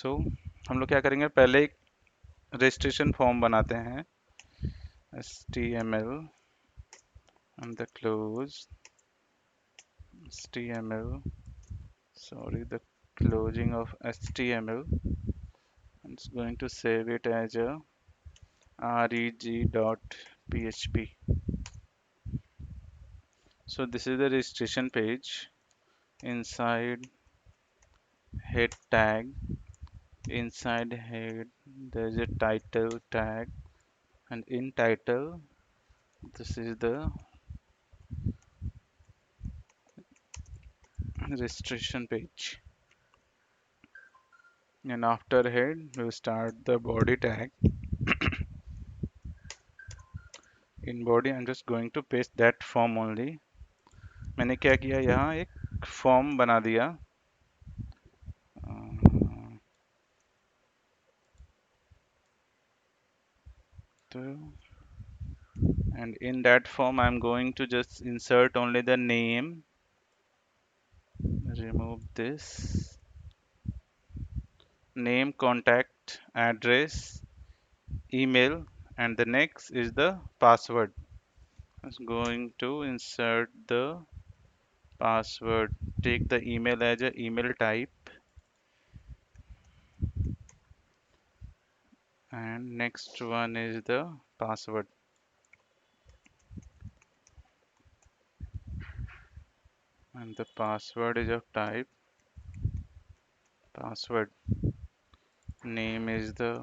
हम लोग क्या करेंगे, पहले एक रजिस्ट्रेशन फॉर्म बनाते हैं, HTML and the close HTML, sorry, the closing of HTML. It's going to save it as a reg.php. So this is the registration page. Inside head tag, inside head there's a title tag, and in title this is the registration page. And after head we'll start the body tag. In body I'm just going to paste that form only. मैंने क्या किया, यहाँ एक form बना दिया। तो and in that form I'm going to just insert only the name, remove this, name, contact, address, email, and the next is the password. I'm going to insert the password, take the email as a email type, and next one is the password, and the password is of type password, name is the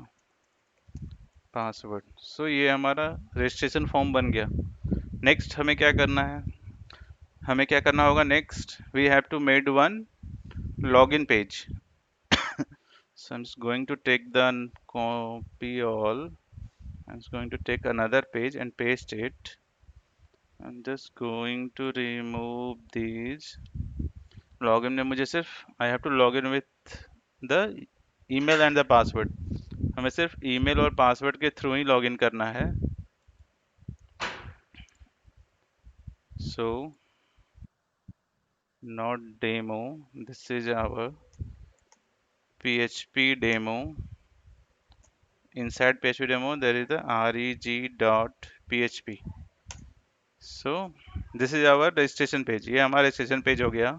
password. So ये हमारा registration form बन गया। Next हमें क्या करना है, हमें क्या करना होगा, next we have to made one login page. So I am going to take the copy all, I am going to take another page and paste it, I am just going to remove these. Login में मुझे सिर्फ I have to log in with the email and the password, हमें सिर्फ email और password के through ही login करना है। सो not demo, this is our PHP demo. Inside PHP demo there is the reg.php. So this is our registration page, ये हमारा registration page हो गया।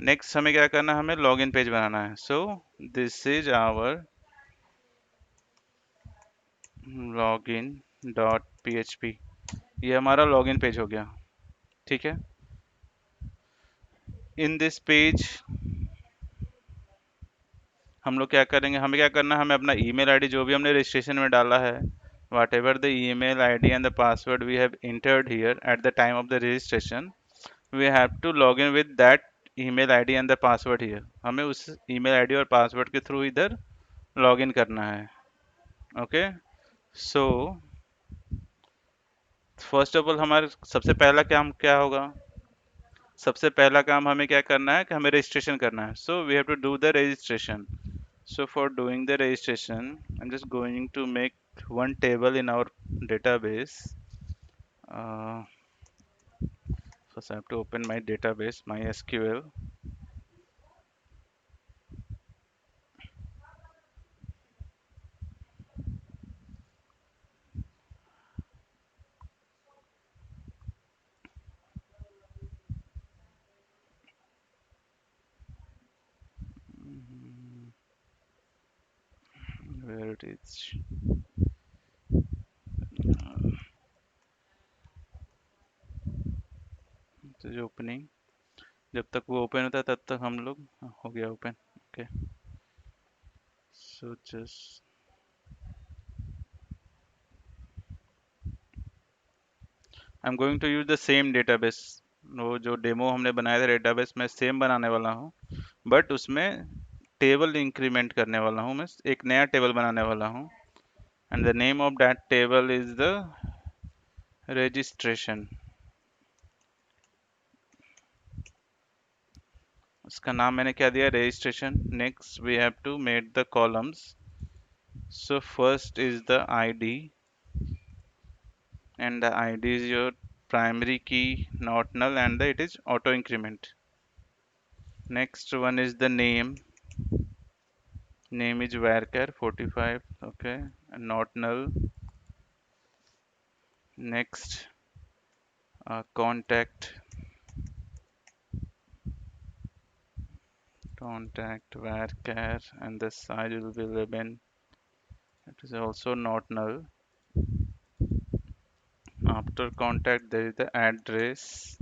नेक्स्ट हमें क्या करना है, हमें लॉगिन पेज बनाना है। So this is our login.php, ये हमारा लॉगिन पेज हो गया। ठीक है, इन दिस पेज हम लोग क्या करेंगे, हमें क्या करना है, हमें अपना ईमेल आईडी जो भी हमने रजिस्ट्रेशन में डाला है, whatever the email ID and the password we have entered here at the time of the registration, we have to log in with that email ID and the password here. हमें उस email ID और password के through इधर log in करना है। Okay, so first of all हमारे सबसे पहला काम क्या होगा, सबसे पहला काम हमें क्या करना है कि हमें रजिस्ट्रेशन करना है। So we have to do the registration. So for doing the registration, I'm just going to make one table in our database. Uh, First I have to open my database, MySQL. Where it is. It is opening. जब तक वो open होता है तब तक हम लोग हो गया open. Okay, so just I am going to use the same database. वो जो डेमो हमने बनाया था डेटाबेस में सेम बनाने वाला हूँ, बट उसमें टेबल इंक्रीमेंट करने वाला हूँ, मैं एक नया टेबल बनाने वाला हूँ, and the name of that table is the registration. उसका नाम मैंने क्या दिया, registration. Next we have to make the columns. So first is the ID, and the ID is your primary key, not null, and it is auto increment. Next one is the name, name is varchar 45, okay, and not null. Next, contact varchar, and the size will be 11. It is also not null. After contact, there is the address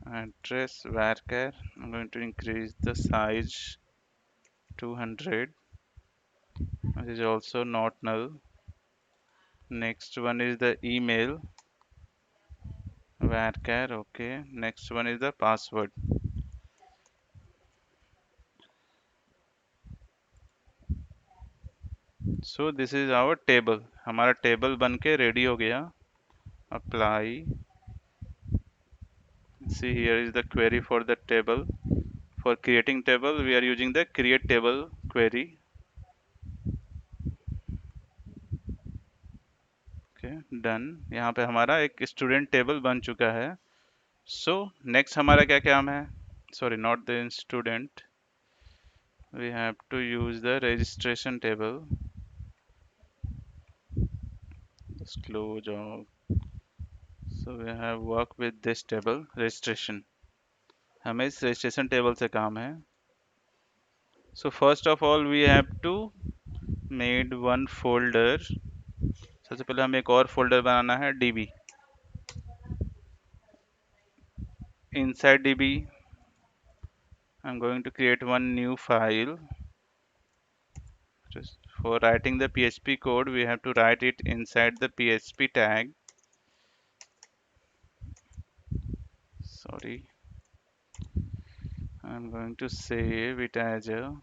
varchar. I'm going to increase the size 200. It is also not null. Next one is the email varchar. Okay. Next one is the password. So this is our table. हमारा table बन के ready हो गया. Apply. See, here is the query for the table. For creating table, we are using the create table query. Okay, done. यहाँ पे हमारा एक student table बन चुका है. So next हमारा क्या काम है? Sorry, not the student. We have to use the registration table. Just close off. So we have work with this table registration. हमें इस registration table से काम है. So first of all we have to made one folder. सबसे पहले हमें एक और folder बनाना है db. Inside db I'm going to create one new file. Just for writing the PHP code we have to write it inside the PHP tag. Sorry, I'm going to save it as a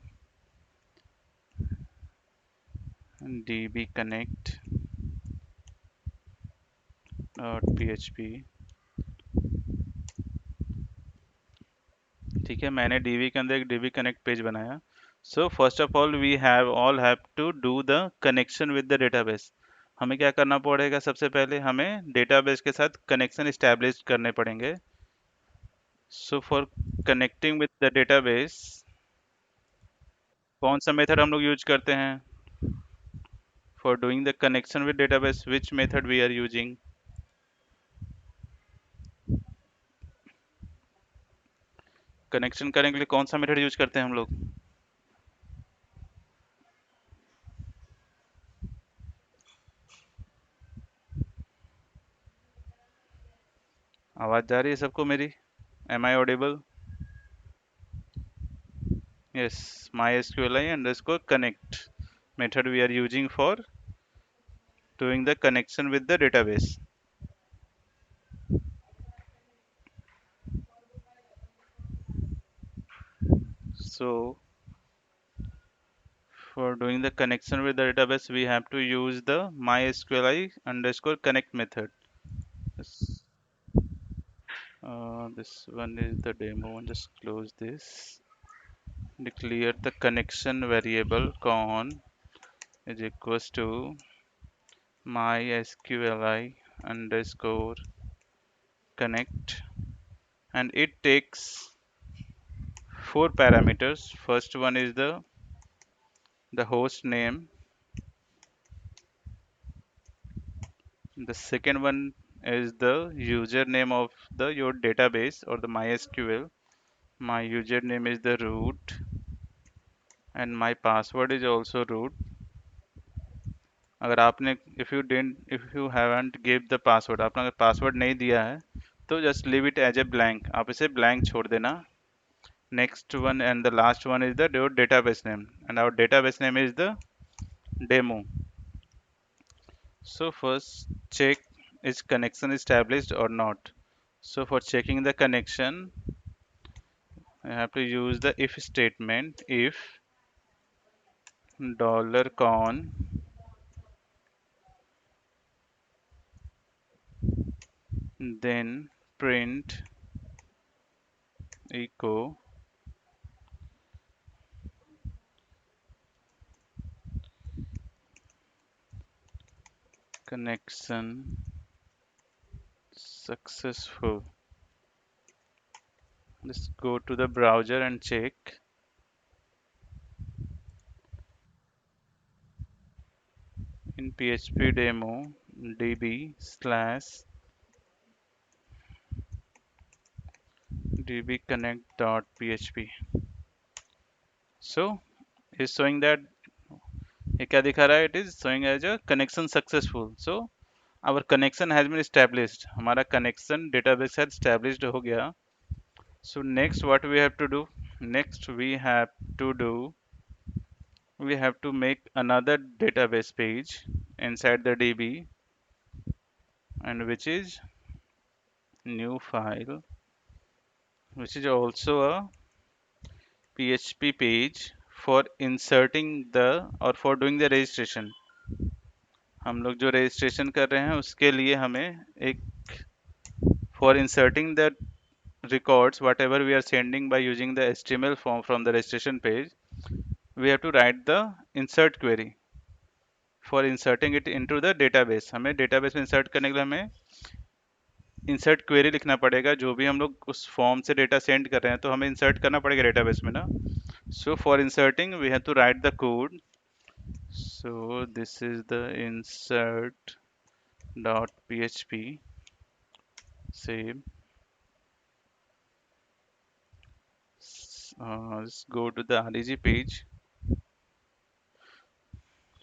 dbconnect.php. ठीक है, मैंने db के अंदर एक db connect page बनाया. So first of all we have to do the connection with the database. हमें क्या करना पड़ेगा? सबसे पहले हमें डेटाबेस के साथ कनेक्शन एस्टैब्लिश करने पड़ेंगे. So for connecting with the database, कौन सा मेथड हम लोग यूज करते हैं? For doing the connection with database, which method we are using? Connection करने के लिए कौन सा मेथड यूज करते हैं हम लोग? आवाज जा रही है सबको मेरी? Am I audible? Yes, MySQLi underscore connect method we are using for doing the connection with the database. So for doing the connection with the database, we have to use the MySQLi underscore connect method. This, this one is the demo one. Just close this. Declare the connection variable con is equals to MySQLi underscore connect, and it takes four parameters. First one is the host name. The second one is the username of the your database or the MySQL. My username is the root, and my password is also root. अगर आपने if you haven't give the password, आपने अगर password नहीं दिया है तो just leave it as a blank. आप इसे blank छोड़ देना. Next one and the last one is the your database name, and our database name is the demo. So first check is connection established or not. So for checking the connection, I have to use the if statement. If dollar $con, then print echo connection successful. Just go to the browser and check. in php demo db slash dbconnect.php. So it's showing that ये क्या दिखा रहा है, it is showing as a connection successful. So our connection has been established, हमारा connection database है established हो गया. So next what we have to do, next we have to make another database page inside the db, and which is new file, which is also a php page for inserting the or for doing the registration. हम लोग जो registration कर रहे हैं उसके लिए हमें एक for inserting the records whatever we are sending by using the html form from the registration page, we have to write the insert query for inserting it into the database. हमें database में insert करने के लिए हमें insert query लिखना पड़ेगा. जो भी हम लोग उस फॉर्म से डेटा सेंड कर रहे हैं तो हमें insert करना पड़ेगा database में ना. So for inserting we have to write the code. So this is the insert dot php. Save. Let's go to the reg page.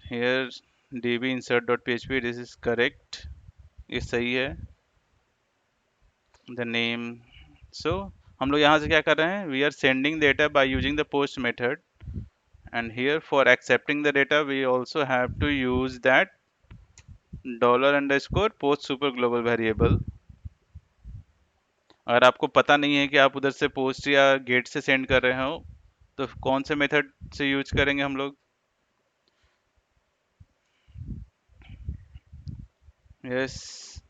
Here db insert.php, this is correct, ये सही है. The name. So हम लोग यहाँ से क्या कर रहे हैं, we are sending data by using the post method, and here for accepting the data we also have to use that dollar underscore post super global variable. अगर आपको पता नहीं है कि आप उधर से पोस्ट या गेट से सेंड कर रहे हो तो कौन से मेथड से यूज करेंगे हम लोग. Yes,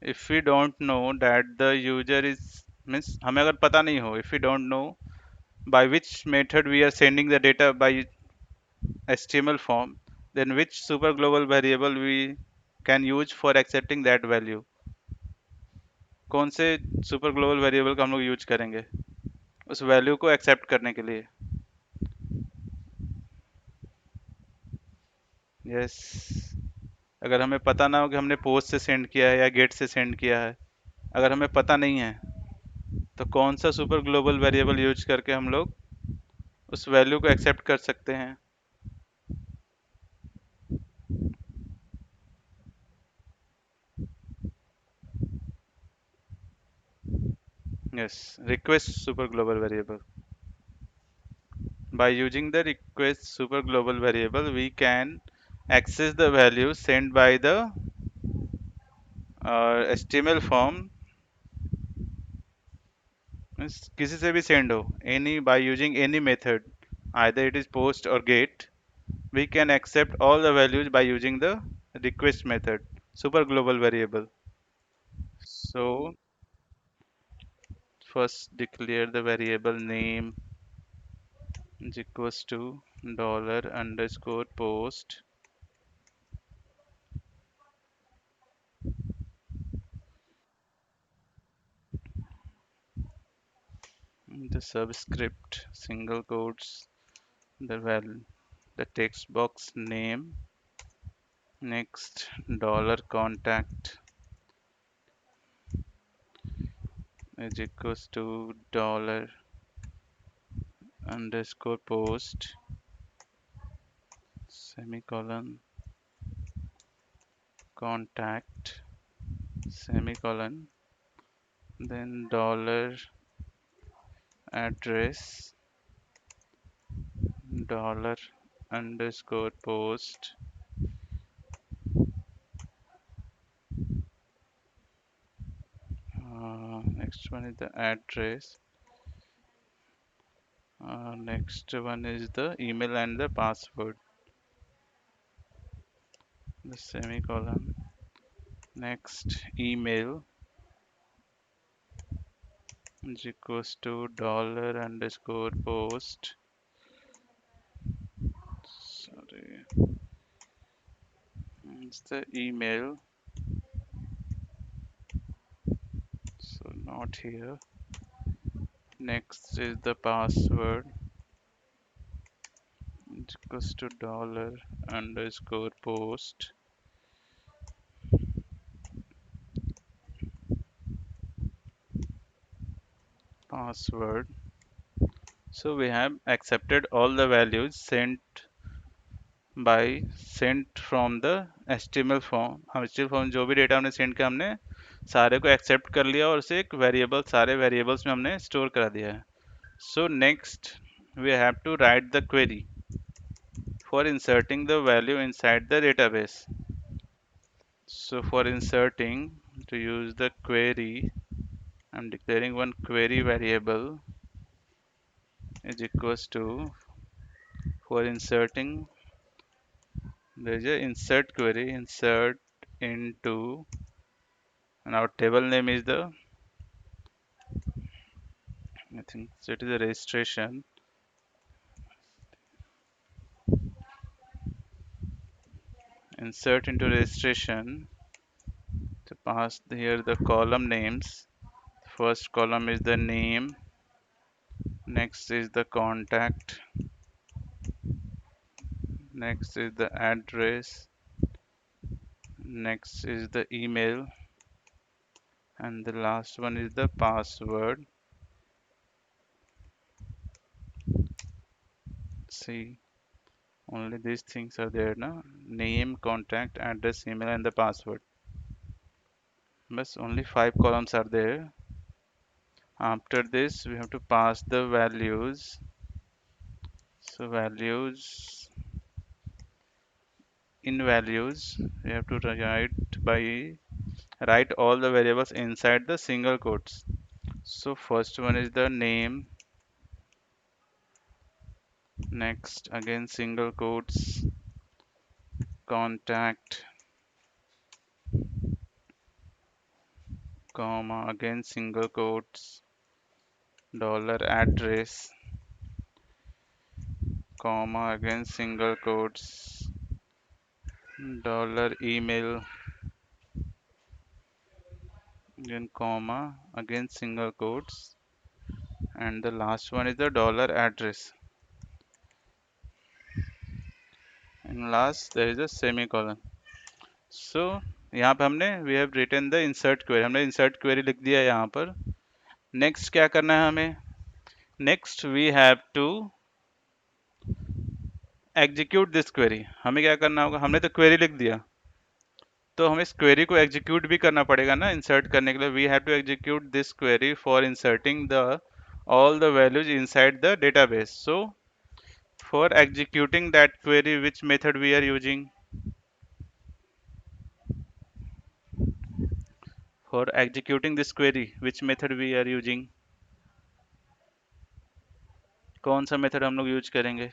if we don't know that the user is, means हमें अगर पता नहीं हो, if we don't know by which method we are sending the data by html form, then which super global variable we can use for accepting that value. कौन से super global variable का हम लोग यूज करेंगे उस value को accept करने के लिए. यस, अगर हमें पता ना हो कि हमने पोस्ट से सेंड किया है या गेट से सेंड किया है, अगर हमें पता नहीं है तो कौन सा सुपर ग्लोबल वेरिएबल यूज करके हम लोग उस वैल्यू को एक्सेप्ट कर सकते हैं. Yes, request super global variable. By using the request super global variable we can access the value sent by the html form. Means किसी से भी send हो, any by using any method, either it is post or get, we can accept all the values by using the request method super global variable. So first declare the variable name is equals to dollar underscore post. The subscript single quotes the value, the text box name. Next dollar contact is equals to dollar underscore post semicolon contact semicolon, then dollar address dollar underscore post next one is the address, next one is the email and the password, the semicolon, next email is equals to dollar underscore post, sorry, it's the email, so not here. Next is the password equals to dollar underscore post password. So we have accepted all the values sent from the HTML form. हम HTML form जो भी data हमने send किया हमने सारे को accept कर लिया और उसे एक वेरिएबल सारे वेरिएबल्स में हमने स्टोर करा दिया है. So next we have to write the query for inserting the value inside the database. So for inserting, to use the query, I'm declaring one query variable is equals to, for inserting, there's a insert query, insert into, and our table name is the, I think so it is a registration. Insert into registration to pass here the column names. First column is the name, next is the contact, next is the address, next is the email, and the last one is the password. See, only these things are there now: name, contact, address, email, and the password. But only 5 columns are there. After this we have to pass the values. So values, in values we have to write all the variables inside the single quotes. So first one is the name, next again single quotes, contact, comma, again single quotes, dollar address, comma, again single quotes, dollar email, again comma, again single quotes, and the last one is the dollar address. And last there is a semicolon. So यहाँ पे हमने we have written the insert query, हमने insert query लिख दिया यहाँ पर. Next क्या करना है हमें? Next we have to execute this query. हमें क्या करना होगा? हमने तो query लिख दिया, तो हमें इस क्वेरी को एग्जीक्यूट भी करना पड़ेगा ना इंसर्ट करने के लिए. We have to execute this query for inserting the all the values inside the database. So for executing that query, which method we are using? For executing this query, which method we are using? कौन सा method हम लोग use करेंगे?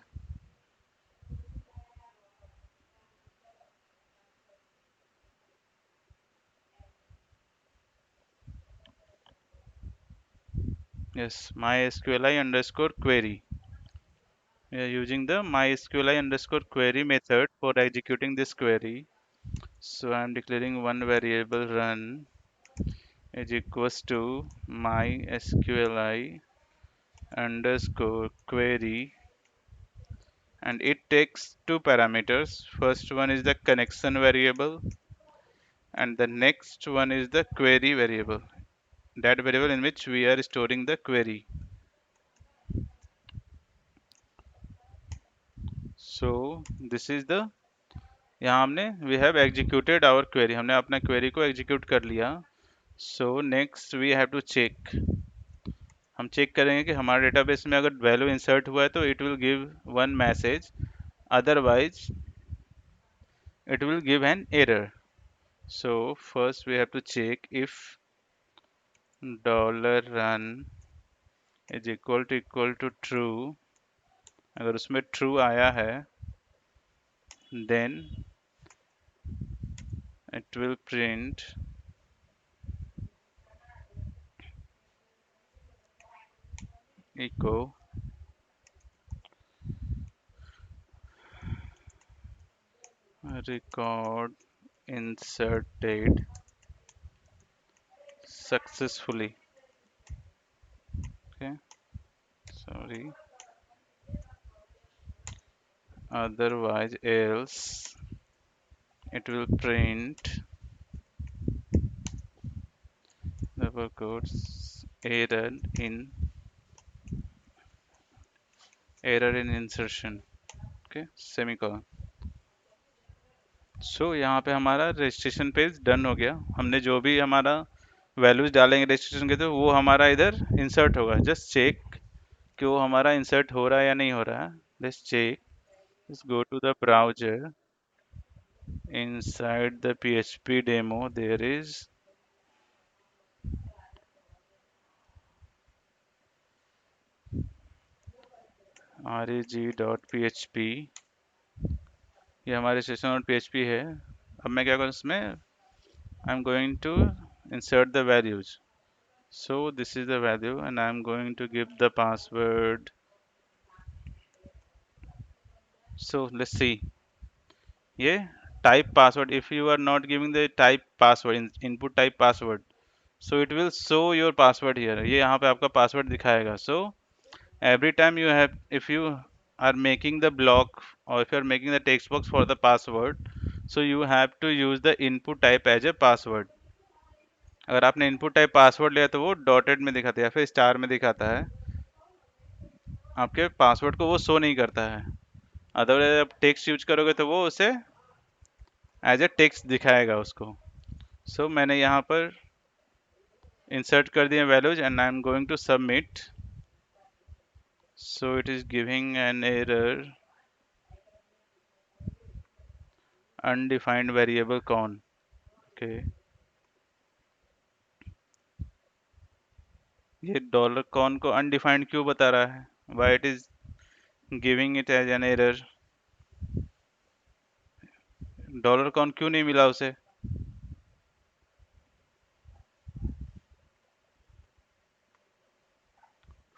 Yes, mysqli underscore query. We are using the mysqli underscore query method for executing this query. So I am declaring one variable run is equals to mysqli underscore query, and it takes two parameters. First one is the connection variable and the next one is the query variable, that variable in which we are storing the query. So this is the, यहाँ हमने we have executed our query, हमने अपना query को execute कर लिया. So next we have to check, हम check करेंगे कि हमारे डेटाबेस में अगर वैल्यू इंसर्ट हुआ है तो it will give one message, otherwise it will give an error. So first we have to check if dollar run is equal to true. अगर उसमें true आया है then it will print echo record inserted successfully. Okay, sorry. otherwise else it will print double quotes error in insertion, okay semicolon. So यहाँ पे हमारा registration page done हो गया। हमने जो भी हमारा वैल्यूज डालेंगे रजिस्ट्रेशन के तो वो हमारा इधर इंसर्ट होगा। जस्ट चेक कि वो हमारा इंसर्ट हो रहा है या नहीं हो रहा है। Let's check, let's go to the browser, inside the PHP demo there is reg.php, ये हमारे सेशन डॉट php है। अब मैं क्या करूँ इसमें, I am going to insert the values. So this is the value and I am going to give the password. So let's see, ये type password, if you are not giving the type password input type password, so it will show your password here, ये यहाँ पे आपका password दिखाएगा। So every time you have, if you are making the block or if you are making the text box for the password, so you have to use the input type as a password. अगर आपने input type password लिया तो वो dotted में दिखाता है या फिर स्टार में दिखाता है, आपके पासवर्ड को वो शो नहीं करता है। अदरवाइज आप टेक्स्ट यूज करोगे तो वो उसे एज ए टेक्स्ट दिखाएगा उसको। सो मैंने यहाँ पर इंसर्ट कर दिए values and I am going to submit. So it is giving an error, undefined variable con, okay. ये डॉलर कॉन को अनडिफाइंड क्यों बता रहा है, why it is giving it as an error, dollar con क्यों नहीं मिला उसे।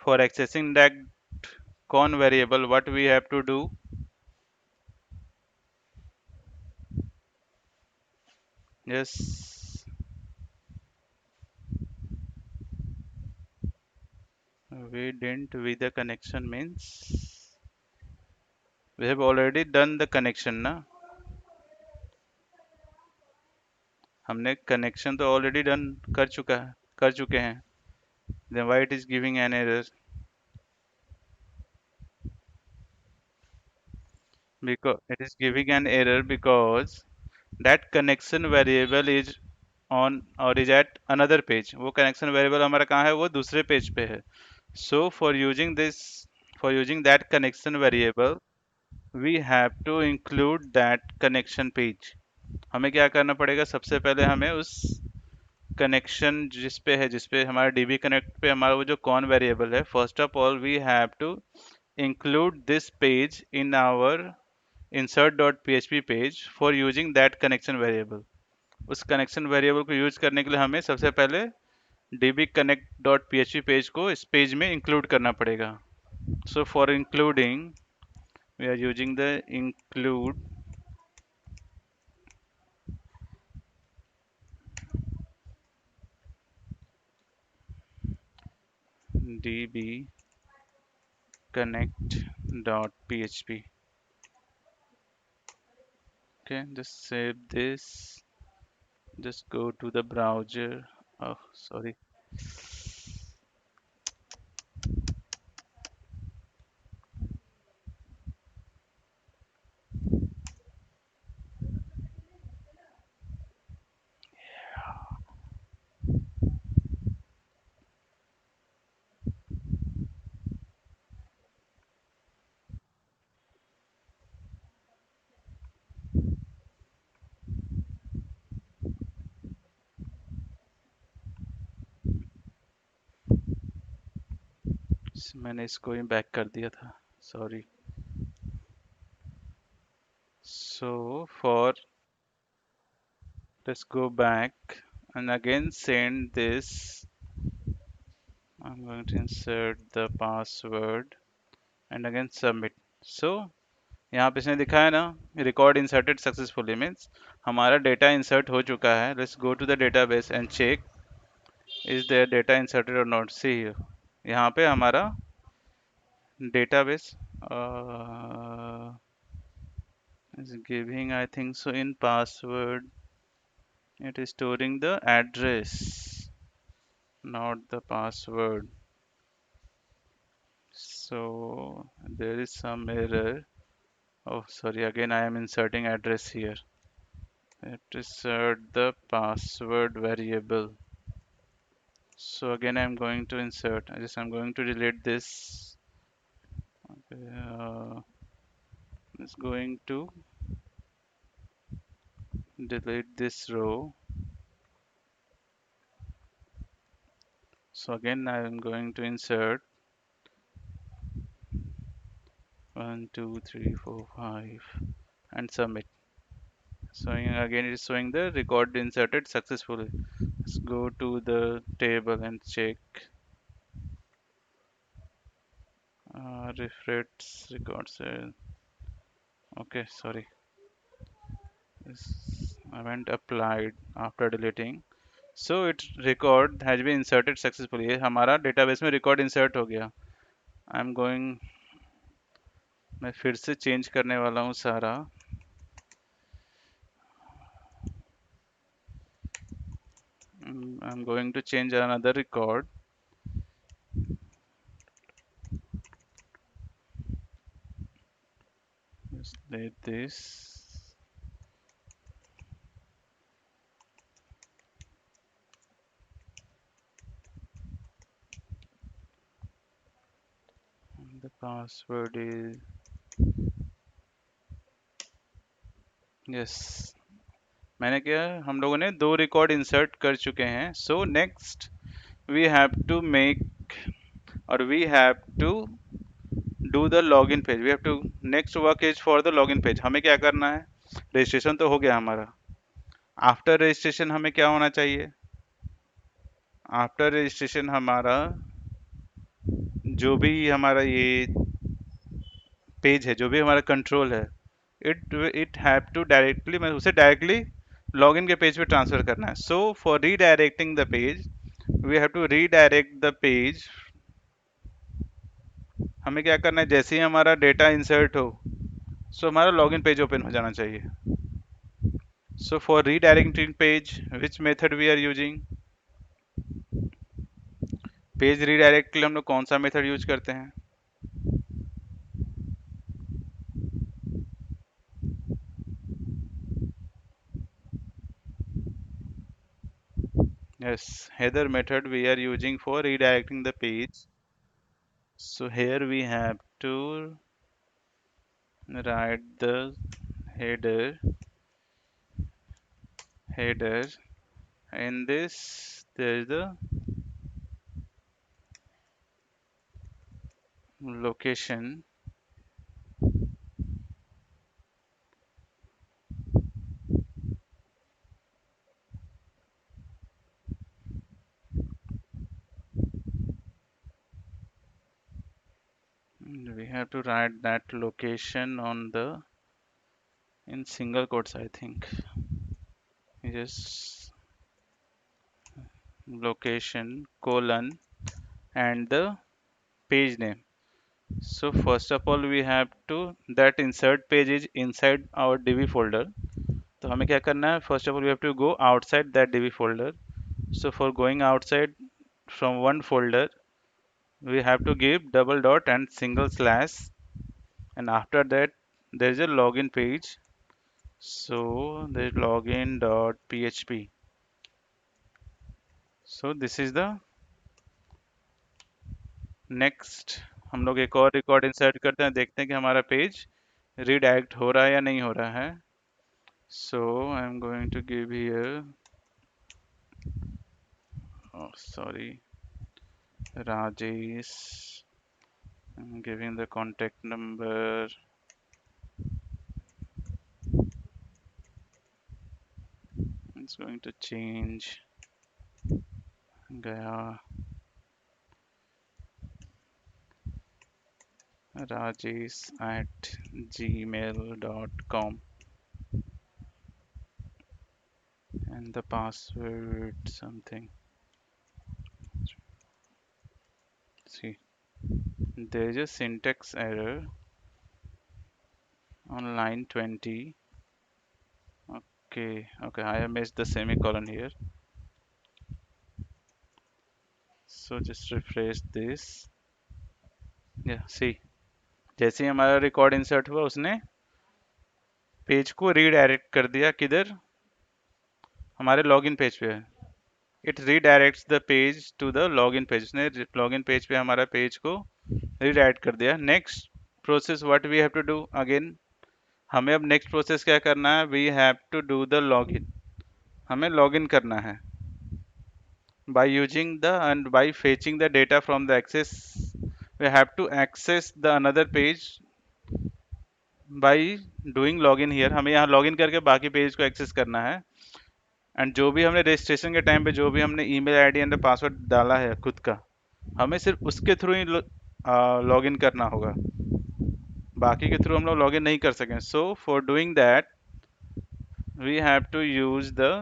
For accessing that con variable what we have to do, yes we didn't with the connection means we have already done the connection ना, हमने connection तो already done कर चुके हैं। then why it is giving an error, because it is giving an error because that connection variable is on or is at another page, वो connection variable हमारा कहाँ है, वो दूसरे पेज पे है। so for using this, for using that connection variable we have to include that connection page। हमें क्या करना पड़ेगा, सबसे पहले हमें उस कनेक्शन जिस पे हमारा डीबी कनेक्ट पे हमारा वो जो कॉन वेरिएबल है, first of all we have to include this page in our insert.php page for using that connection variable। उस कनेक्शन वेरिएबल को यूज करने के लिए हमें सबसे पहले dbconnect.php पेज को इस पेज में इंक्लूड करना पड़ेगा। So for including we are using the include dbconnect.php। okay, just save this, just go to the browser, oh sorry, मैंने इसको ही बैक कर दिया था, sorry. So for, let's go back and again send this. I'm going to insert the password and again submit. So यहाँ पे इसने दिखाया ना, रिकॉर्ड इंसर्टेड सक्सेसफुली, मीन्स हमारा डेटा इंसर्ट हो चुका है। Let's go to the database and check is there data inserted और नॉट। सी यहाँ पे हमारा database, is giving, I think so, in password it is storing the address, not the password. So there is some error. Oh, sorry, again I am inserting address here. It insert the password variable. So again I'm going to insert. I'm going to delete this. It's going to delete this row. So again I'm going to insert 1 2 3 4 5 and submit. Showing again it is showing the record inserted successfully. Let's go to the table and check refresh records. Okay, sorry. This event applied after deleting. So it record has been inserted successfully. ये हमारा database में record insert हो गया. I'm going. मैं फिर से change करने वाला हूँ सारा. I'm going to change another record. Just delete this. The password is yes. मैंने क्या हम लोगों ने दो रिकॉर्ड इंसर्ट कर चुके हैं. So next we have to make और we have to do the login page. We have to next work is for the login page. हमें क्या करना है? रजिस्ट्रेशन तो हो गया हमारा. आफ्टर रजिस्ट्रेशन हमें क्या होना चाहिए? आफ्टर रजिस्ट्रेशन हमारा जो भी हमारा ये पेज है, जो भी हमारा कंट्रोल है, इट हैव टू डायरेक्टली मैं उसे डायरेक्टली लॉगिन के पेज पे ट्रांसफर करना है. So for redirecting the page we have to redirect the page. हमें क्या करना है? जैसे ही हमारा डेटा इंसर्ट हो सो हमारा लॉगिन पेज ओपन हो जाना चाहिए. So for redirecting page which method we are using? Page redirect के लिए हम लोग कौन सा मेथड यूज करते हैं? Yes, header method we are using for redirecting the page. So here we have to write the header, header. In this, there is the location. And we have to write that location on the in single quotes, I think. Yes, location colon and the page name. So first of all, we have to that insert page is inside our DB folder. तो हमें क्या करना है? First of all we have to go outside that DB folder. So for going outside from one folder we have to give double dot and single slash, and after that there is a login page. So there is login dot php. So this is the next. हम लोग एक और record insert करते हैं, देखते हैं कि हमारा पेज रीडायरेक्ट हो रहा है या नहीं हो रहा है. So I am going to give here, oh sorry, Rajesh. I'm giving the contact number. It's going to change. Gaya Rajesh at gmail.com, and the password something. See, there is a syntax error. on line 20. Okay, I have missed the semicolon here. So just refresh this. Yeah, see, जैसे ही हमारा record insert हुआ उसने page को redirect कर दिया किधर, हमारे login page पे। It redirects the page to the login page, उसने लॉगिन पेज पे हमारा पेज को रीडायरेक्ट कर दिया। Next process what we have to do again, हमें अब नेक्स्ट प्रोसेस क्या करना है, we have to do the login, हमें लॉगिन करना है by using the and by fetching the data from the access, we have to access the another page by doing login here। हमें यहाँ login करके बाकी पेज को access करना है। एंड जो भी हमने रजिस्ट्रेशन के टाइम पे जो भी हमने ईमेल आईडी एंड पासवर्ड डाला है खुद का, हमें सिर्फ उसके थ्रू ही लॉगिन करना होगा, बाकी के थ्रू हम लोग लॉगिन नहीं कर सकें। So for doing that we have to use the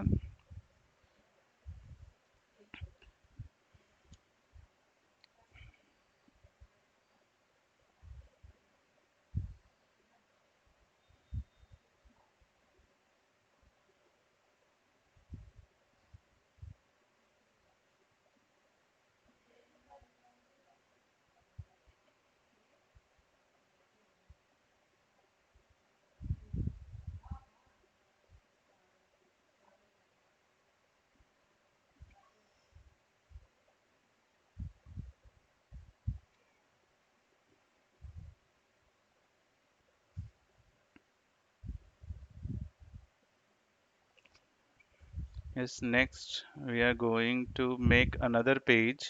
yes, next we are going to make another page।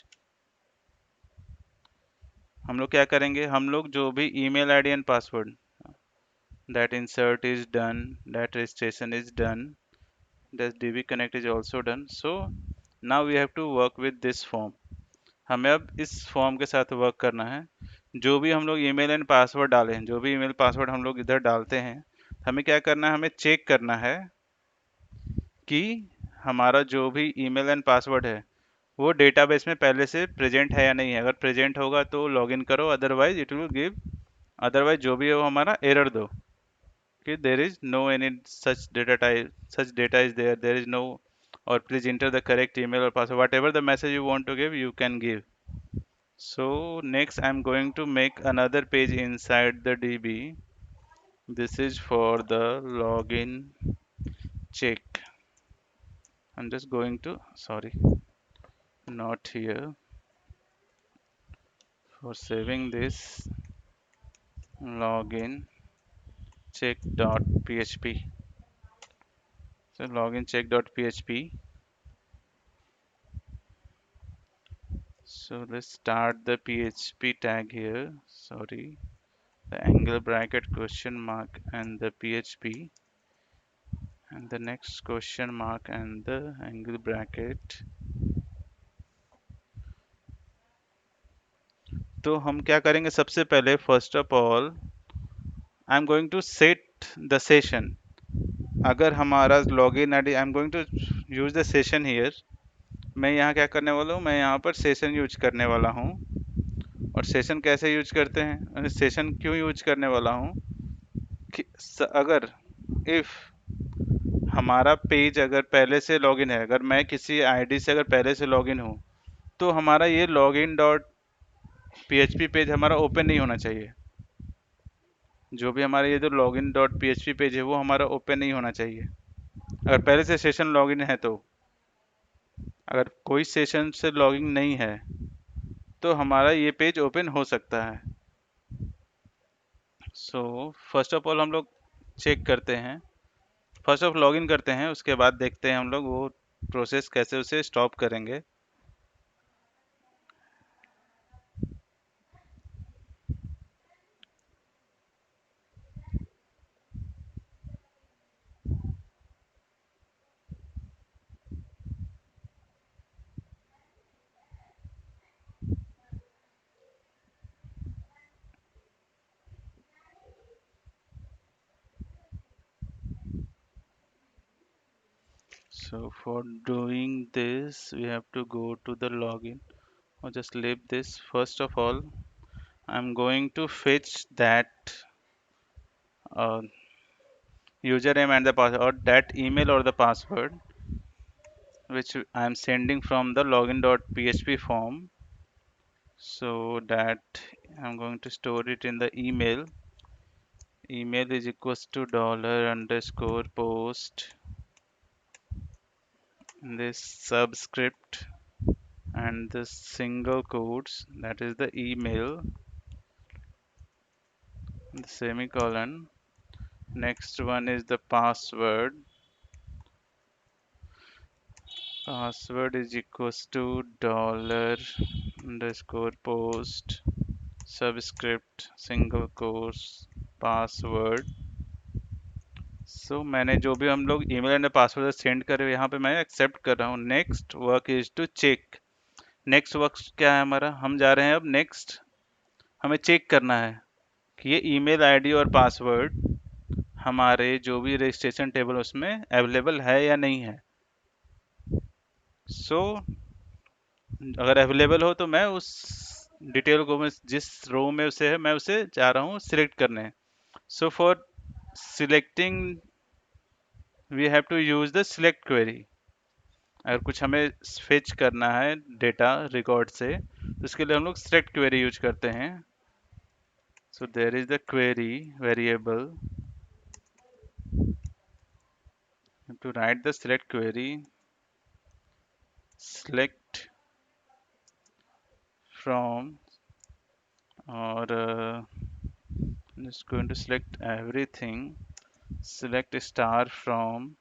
हम लोग क्या करेंगे, हम लोग जो भी email ID and password, that insert is done, that registration is done, that db connect is also done। So now we have to work with this form। हमें अब इस फॉर्म के साथ वर्क करना है। जो भी हम लोग ईमेल एंड पासवर्ड डालें हैं, जो भी ईमेल पासवर्ड हम लोग इधर डालते हैं, हमें क्या करना है, हमें चेक करना है कि हमारा जो भी ईमेल एंड पासवर्ड है वो डेटाबेस में पहले से प्रेजेंट है या नहीं है। अगर प्रेजेंट होगा तो लॉगिन करो, otherwise it will give, otherwise जो भी है वो हमारा एरर दो कि there is no any such data type, such data is there, there is no, or please enter the correct email or password, whatever the message you want to give you can give। So next I'm going to make another page inside the db, this is for the login check। I'm just going to, sorry, not here, for saving this, login check.php, so login check.php। So let's start the PHP tag here. Sorry, the angle bracket question mark and the PHP, and the next question mark and the angle bracket। तो हम क्या करेंगे, सबसे पहले first of all I am going to set the session. अगर हमारा login ID, I am going to use the session here. मैं यहाँ क्या करने वाला हूँ, मैं यहाँ पर सेशन यूज करने वाला हूँ। और सेशन कैसे यूज करते हैं, सेशन क्यों यूज करने वाला हूँ कि अगर इफ हमारा पेज अगर पहले से लॉगिन है, अगर मैं किसी आईडी से अगर पहले से लॉगिन हूँ, तो हमारा ये लॉगिन डॉट पीएचपी पेज हमारा ओपन नहीं होना चाहिए। जो भी हमारा ये जो लॉगिन डॉट पीएचपी पेज है वो हमारा ओपन नहीं होना चाहिए अगर पहले से सेशन लॉगिन है। तो अगर कोई सेशन से लॉगिन नहीं है तो हमारा ये पेज ओपन हो सकता है। सो फर्स्ट ऑफ ऑल हम लोग चेक करते हैं, फर्स्ट ऑफ लॉगिन करते हैं, उसके बाद देखते हैं हम लोग वो प्रोसेस कैसे उसे स्टॉप करेंगे। So for doing this, we have to go to the login, or just leave this. First of all, I'm going to fetch that username and the password, or that email or the password which I am sending from the login.php form, so that I'm going to store it in the email. Email is equals to dollar underscore post, this subscript and the single quotes, that is the email, the semicolon. Next one is the password. Password is equals to dollar underscore post subscript single quotes password. मैंने जो भी हम लोग email and password send कर रहे हैं यहाँ पे मैं एक्सेप्ट कर रहा हूँ. Next work is to check. Next work क्या है हमारा, हम जा रहे हैं अब नेक्स्ट, हमें चेक करना है कि ये ईमेल आईडी और पासवर्ड हमारे जो भी रजिस्ट्रेशन टेबल उसमें अवेलेबल है या नहीं है. सो अगर अवेलेबल हो तो मैं उस डिटेल को, मैं जिस रो में उसे है मैं उसे जा रहा हूँ सिलेक्ट करने. So for selecting we have to use the select query. अगर कुछ हमें फेच करना है डेटा रिकॉर्ड से तो उसके लिए हम लोग सिलेक्ट क्वेरी यूज करते हैं. So there is the query variable, to write the select query, select from, or just going to select everything, select star from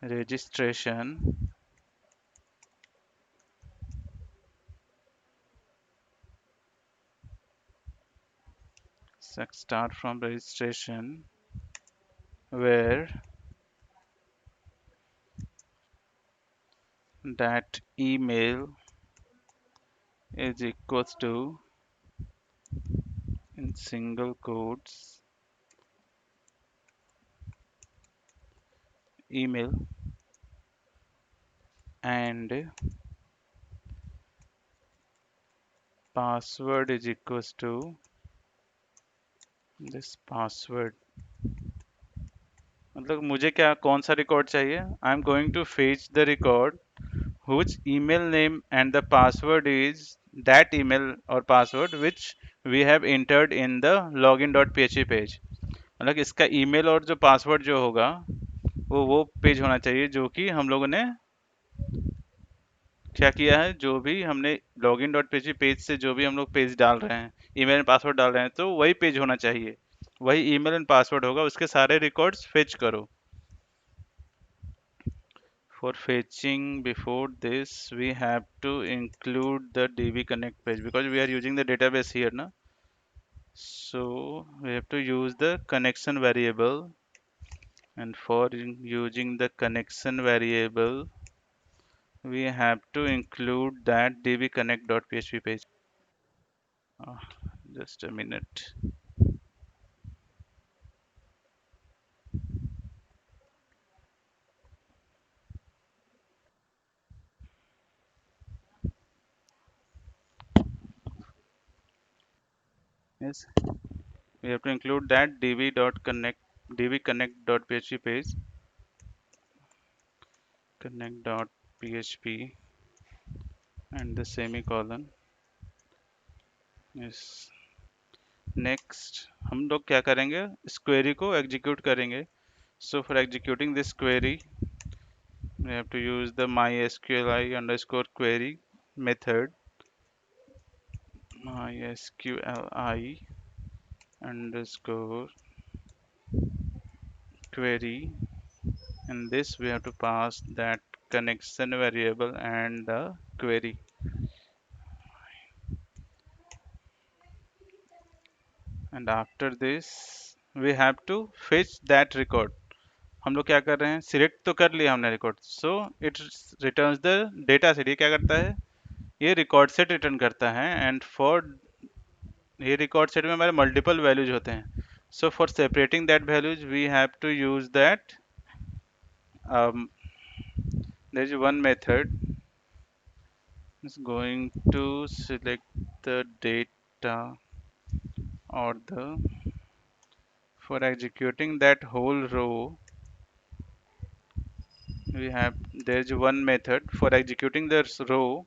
registration, select star from registration where that email is equals to, in single quotes, email, and password is equals to this password. मतलब मुझे क्या कौन सा record चाहिए, I am going to fetch the record whose email name and the password is that email or password which we have entered in the login.php page. मतलब इसका email और जो पासवर्ड जो होगा वो पेज होना चाहिए जो कि हम लोगों ने क्या किया है, जो भी हमने login.php पेज से जो भी हम लोग पेज डाल रहे हैं, ईमेल एंड पासवर्ड डाल रहे हैं, तो वही पेज होना चाहिए, वही ईमेल एंड पासवर्ड होगा, उसके सारे रिकॉर्ड्स फेच करो. For fetching before this, we have to include the DB Connect page because we are using the database here, na? So we have to use the connection variable, and for using the connection variable, we have to include that dbconnect.php page. Uh, just a minute. Yes, we have to include that dbconnect.php page, connect.php, and the semicolon. Yes. Next हम लोग क्या करेंगे, इस query को execute करेंगे. So for executing this query we have to use the mysqli underscore query method, mysqli underscore query, and this we have to pass that connection variable and the query. And after this we have to fetch that record. हम लोग क्या कर रहे हैं, select तो कर लिया हमने record, so it returns the data set. ये क्या करता है, ये रिकॉर्ड सेट रिटर्न करता है. एंड फॉर ये रिकॉर्ड सेट में हमारे मल्टीपल वैल्यूज होते हैं. So for separating that values we have to use that, there is one method is going to select the data or the For executing that whole row, we have there's one method for executing this row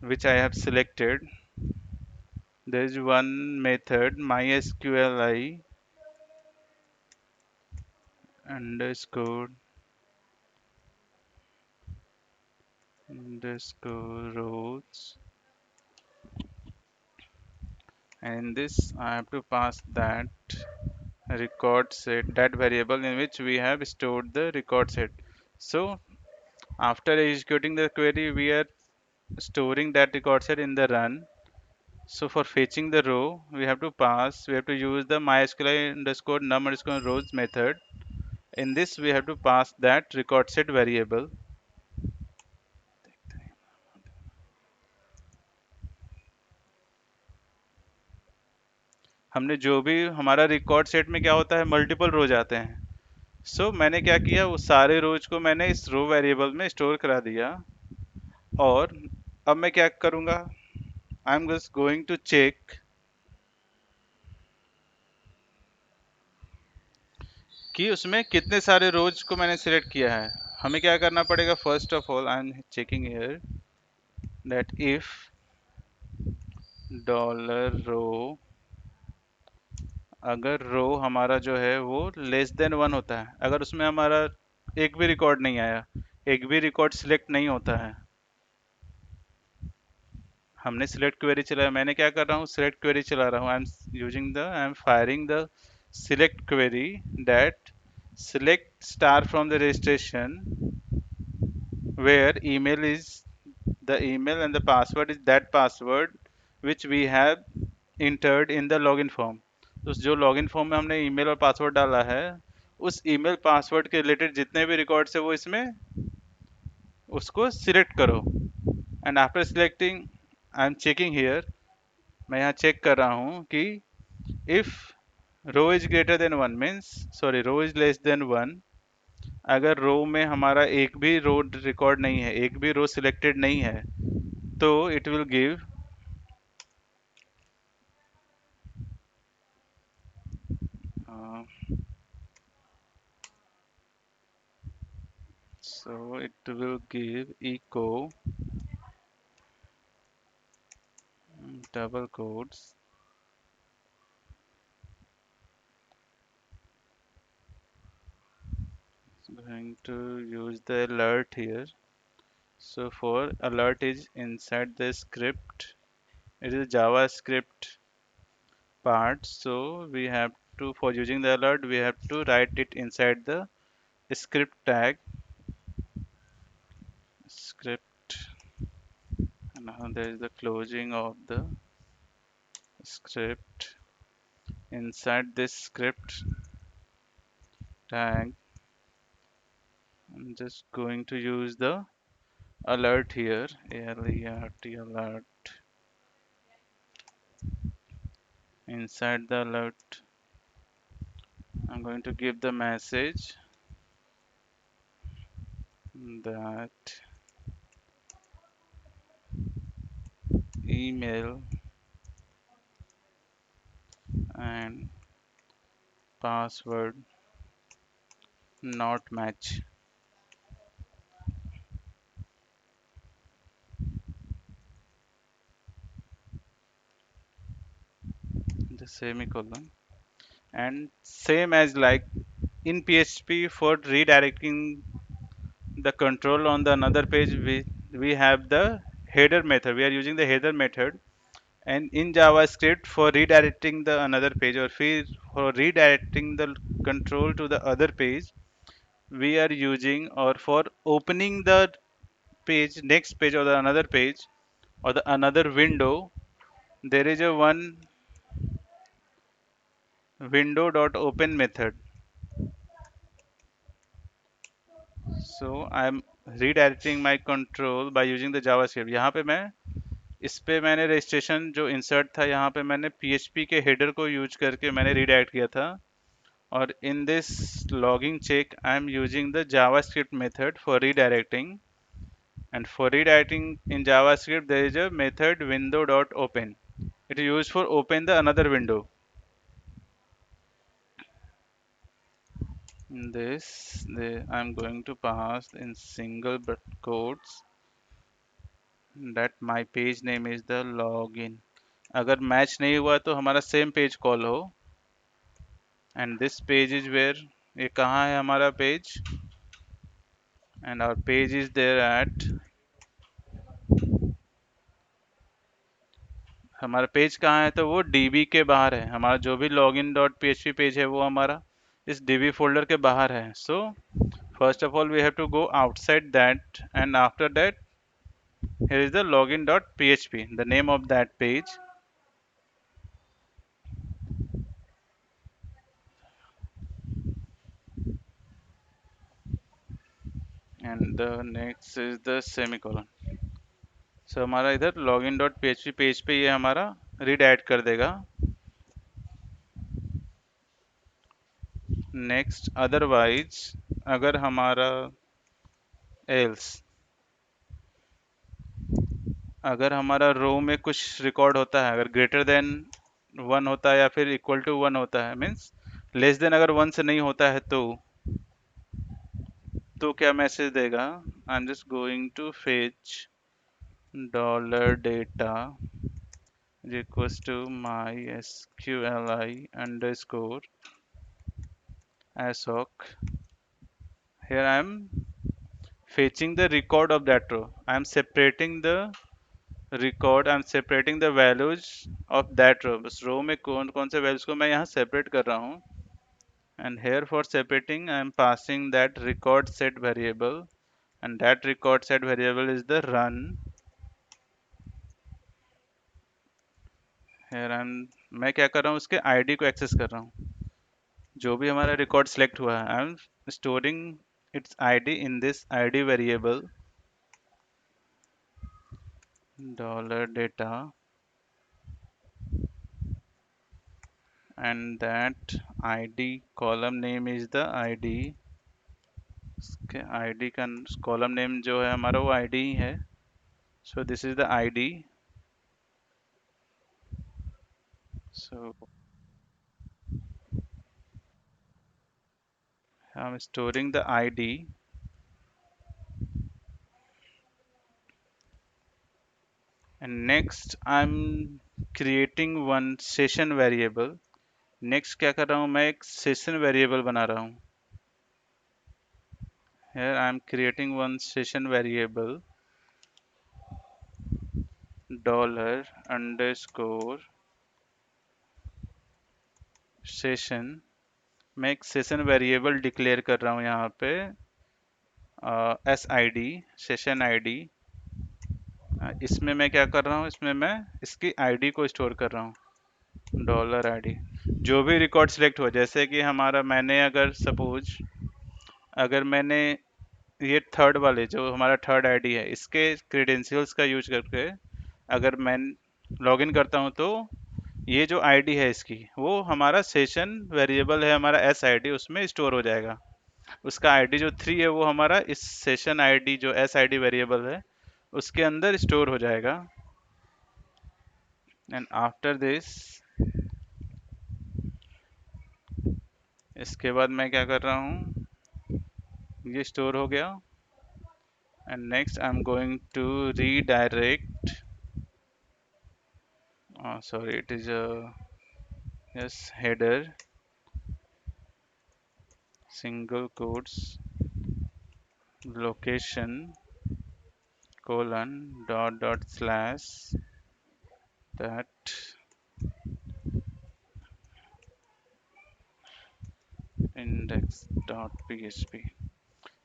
which I have selected. There's one method mysqli underscore underscore rows, and in this I have to pass that record set, that variable in which we have stored the record set. So after executing the query, we are storing that record set in the run. So for fetching the row, we have to use the mysqli underscore num underscore rows method. In this, we have to pass that record set variable. हमने जो भी हमारा record set में क्या होता है, multiple रोज आते हैं. सो मैंने क्या किया, उस सारे रोज को मैंने इस रो वेरिएबल में स्टोर करा दिया. और अब मैं क्या करूंगा, I am just going to check कि उसमें कितने सारे रोज को मैंने सिलेक्ट किया है. हमें क्या करना पड़ेगा, first of all I am checking here that if dollar row, अगर रो हमारा जो है वो लेस देन वन होता है, अगर उसमें हमारा एक भी रिकॉर्ड नहीं आया, एक भी रिकॉर्ड सिलेक्ट नहीं होता है, हमने सिलेक्ट क्वेरी चलाया, मैंने क्या कर रहा हूँ, सिलेक्ट क्वेरी चला रहा हूँ. I M firing the select query that select star from the registration where email is the email and the password is that password which we have entered in the login form. तो जो login form में हमने email और password डाला है, उस email password के related जितने भी रिकॉर्ड्स है वो इसमें उसको सिलेक्ट करो. And after selecting I am checking here, मैं यहाँ चेक कर रहा हूँ कि if row is greater than one means, sorry, row is less than one, अगर रो में हमारा एक भी रो रिकॉर्ड नहीं है, एक भी रो सिलेक्टेड नहीं है, तो it will give so it will give echo double quotes going to use the alert here. So for alert is inside the script, it is JavaScript part, so we have to, for using the alert, we have to write it inside the script tag, script. Now there is the closing of the script. Inside this script tag, I'm just going to use the alert here, alert, alert. Inside the alert, I'm going to give the message that email and password not match. The semicolon. And same as like in PHP, for redirecting the control on the another page, we have the header method. We are using the header method. And in JavaScript, for redirecting the another page, or for redirecting the control to the other page, we are using, or for opening the page, next page or the another page or the another window, there is a one window dot open method. So I am redirecting my control by using the JavaScript. यहाँ पे मैं इस पे मैंने registration जो insert था, यहाँ पे मैंने PHP के हेडर को यूज करके मैंने रीडायरेक्ट किया था. और in this logging check I am using the JavaScript method for redirecting, and for redirecting in JavaScript there is a method window dot open. It is used for open the another window. In this, I'm going to pass in single but quotes that my page name is the login. अगर match नहीं हुआ तो हमारा same page call हो, and this page is where, ये कहाँ है हमारा पेज, and our page is there at, हमारा पेज कहाँ है तो वो db के बाहर है, हमारा जो भी लॉगिन डॉट php पेज है वो हमारा इस db फोल्डर के बाहर है. So first of all we have to go outside that, and after that here is the login dot php, the name of that page. And the next is the semicolon. So हमारा इधर login dot php page पे ये हमारा redirect कर देगा. Next otherwise अगर हमारा else, अगर हमारा रो में कुछ रिकॉर्ड होता है, अगर ग्रेटर देन वन होता है या फिर इक्वल टू वन होता है, मीन्स लेस देन अगर वन से नहीं होता है तो क्या मैसेज देगा, I am just going to fetch dollar data equals to mysqli underscore assoc. Here I am fetching the record of that row. I am separating the record, I am separating the values of that row. बस row में कौन कौन से values को मैं यहाँ separate कर रहा हूँ. And here for separating I am passing that record set variable, and that record set variable is the run. Here I am, मैं क्या कर रहा हूँ, उसके ID को एक्सेस कर रहा हूँ. जो भी हमारा रिकॉर्ड सिलेक्ट हुआ है, I am storing it's ID in this ID variable dollar data, and that ID column name is the ID. इसके आईडी का कॉलम नेम जो है हमारा वो आईडी ही है. So this is the ID. So I am storing the ID, and next I am creating one session variable. Next क्या कर रहा हूँ, मैं एक सेशन वेरिएबल बना रहा हूँ. Here I am creating one session variable dollar underscore session. मैं एक सेशन वेरिएबल डिक्लेयर कर रहा हूँ यहाँ पे S I D, session ID. इसमें मैं क्या कर रहा हूँ, इसमें मैं इसकी आईडी को स्टोर कर रहा हूँ, डॉलर आईडी. जो भी रिकॉर्ड सिलेक्ट हो, जैसे कि हमारा मैंने अगर सपोज अगर मैंने ये थर्ड वाले जो हमारा थर्ड आईडी है इसके क्रेडेंशियल्स का यूज करके अगर मैं लॉगिन करता हूँ तो ये जो आईडी है इसकी वो हमारा सेशन वेरिएबल है हमारा एस आईडी, उसमें स्टोर हो जाएगा. उसका आईडी जो 3 है वो हमारा इस सेशन आईडी जो एस आईडी वेरिएबल है उसके अंदर स्टोर हो जाएगा. एंड आफ्टर दिस, इसके बाद मैं क्या कर रहा हूँ, ये स्टोर हो गया. And next I am going to redirect, sorry it is a yes header single quotes location colon dot slash that index dot php.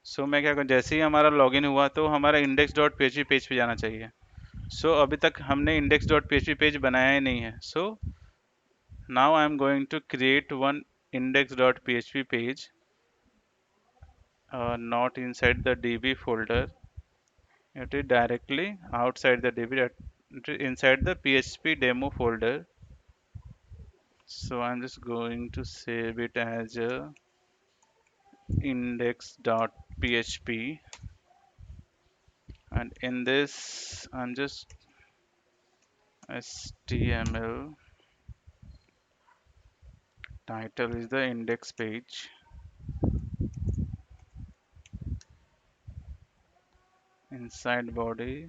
सो मैं क्या करूँ, जैसे ही हमारा लॉगिन हुआ तो हमारा index dot php पेज पे जाना चाहिए. सो अभी तक हमने index dot php पेज बनाया ही नहीं है. So now I am going to create one index dot php page, not inside the db folder, it is directly outside the db, it is inside the php demo folder. So I'm just going to save it as a index.php, and in this I'm just html, title is the index page, inside body.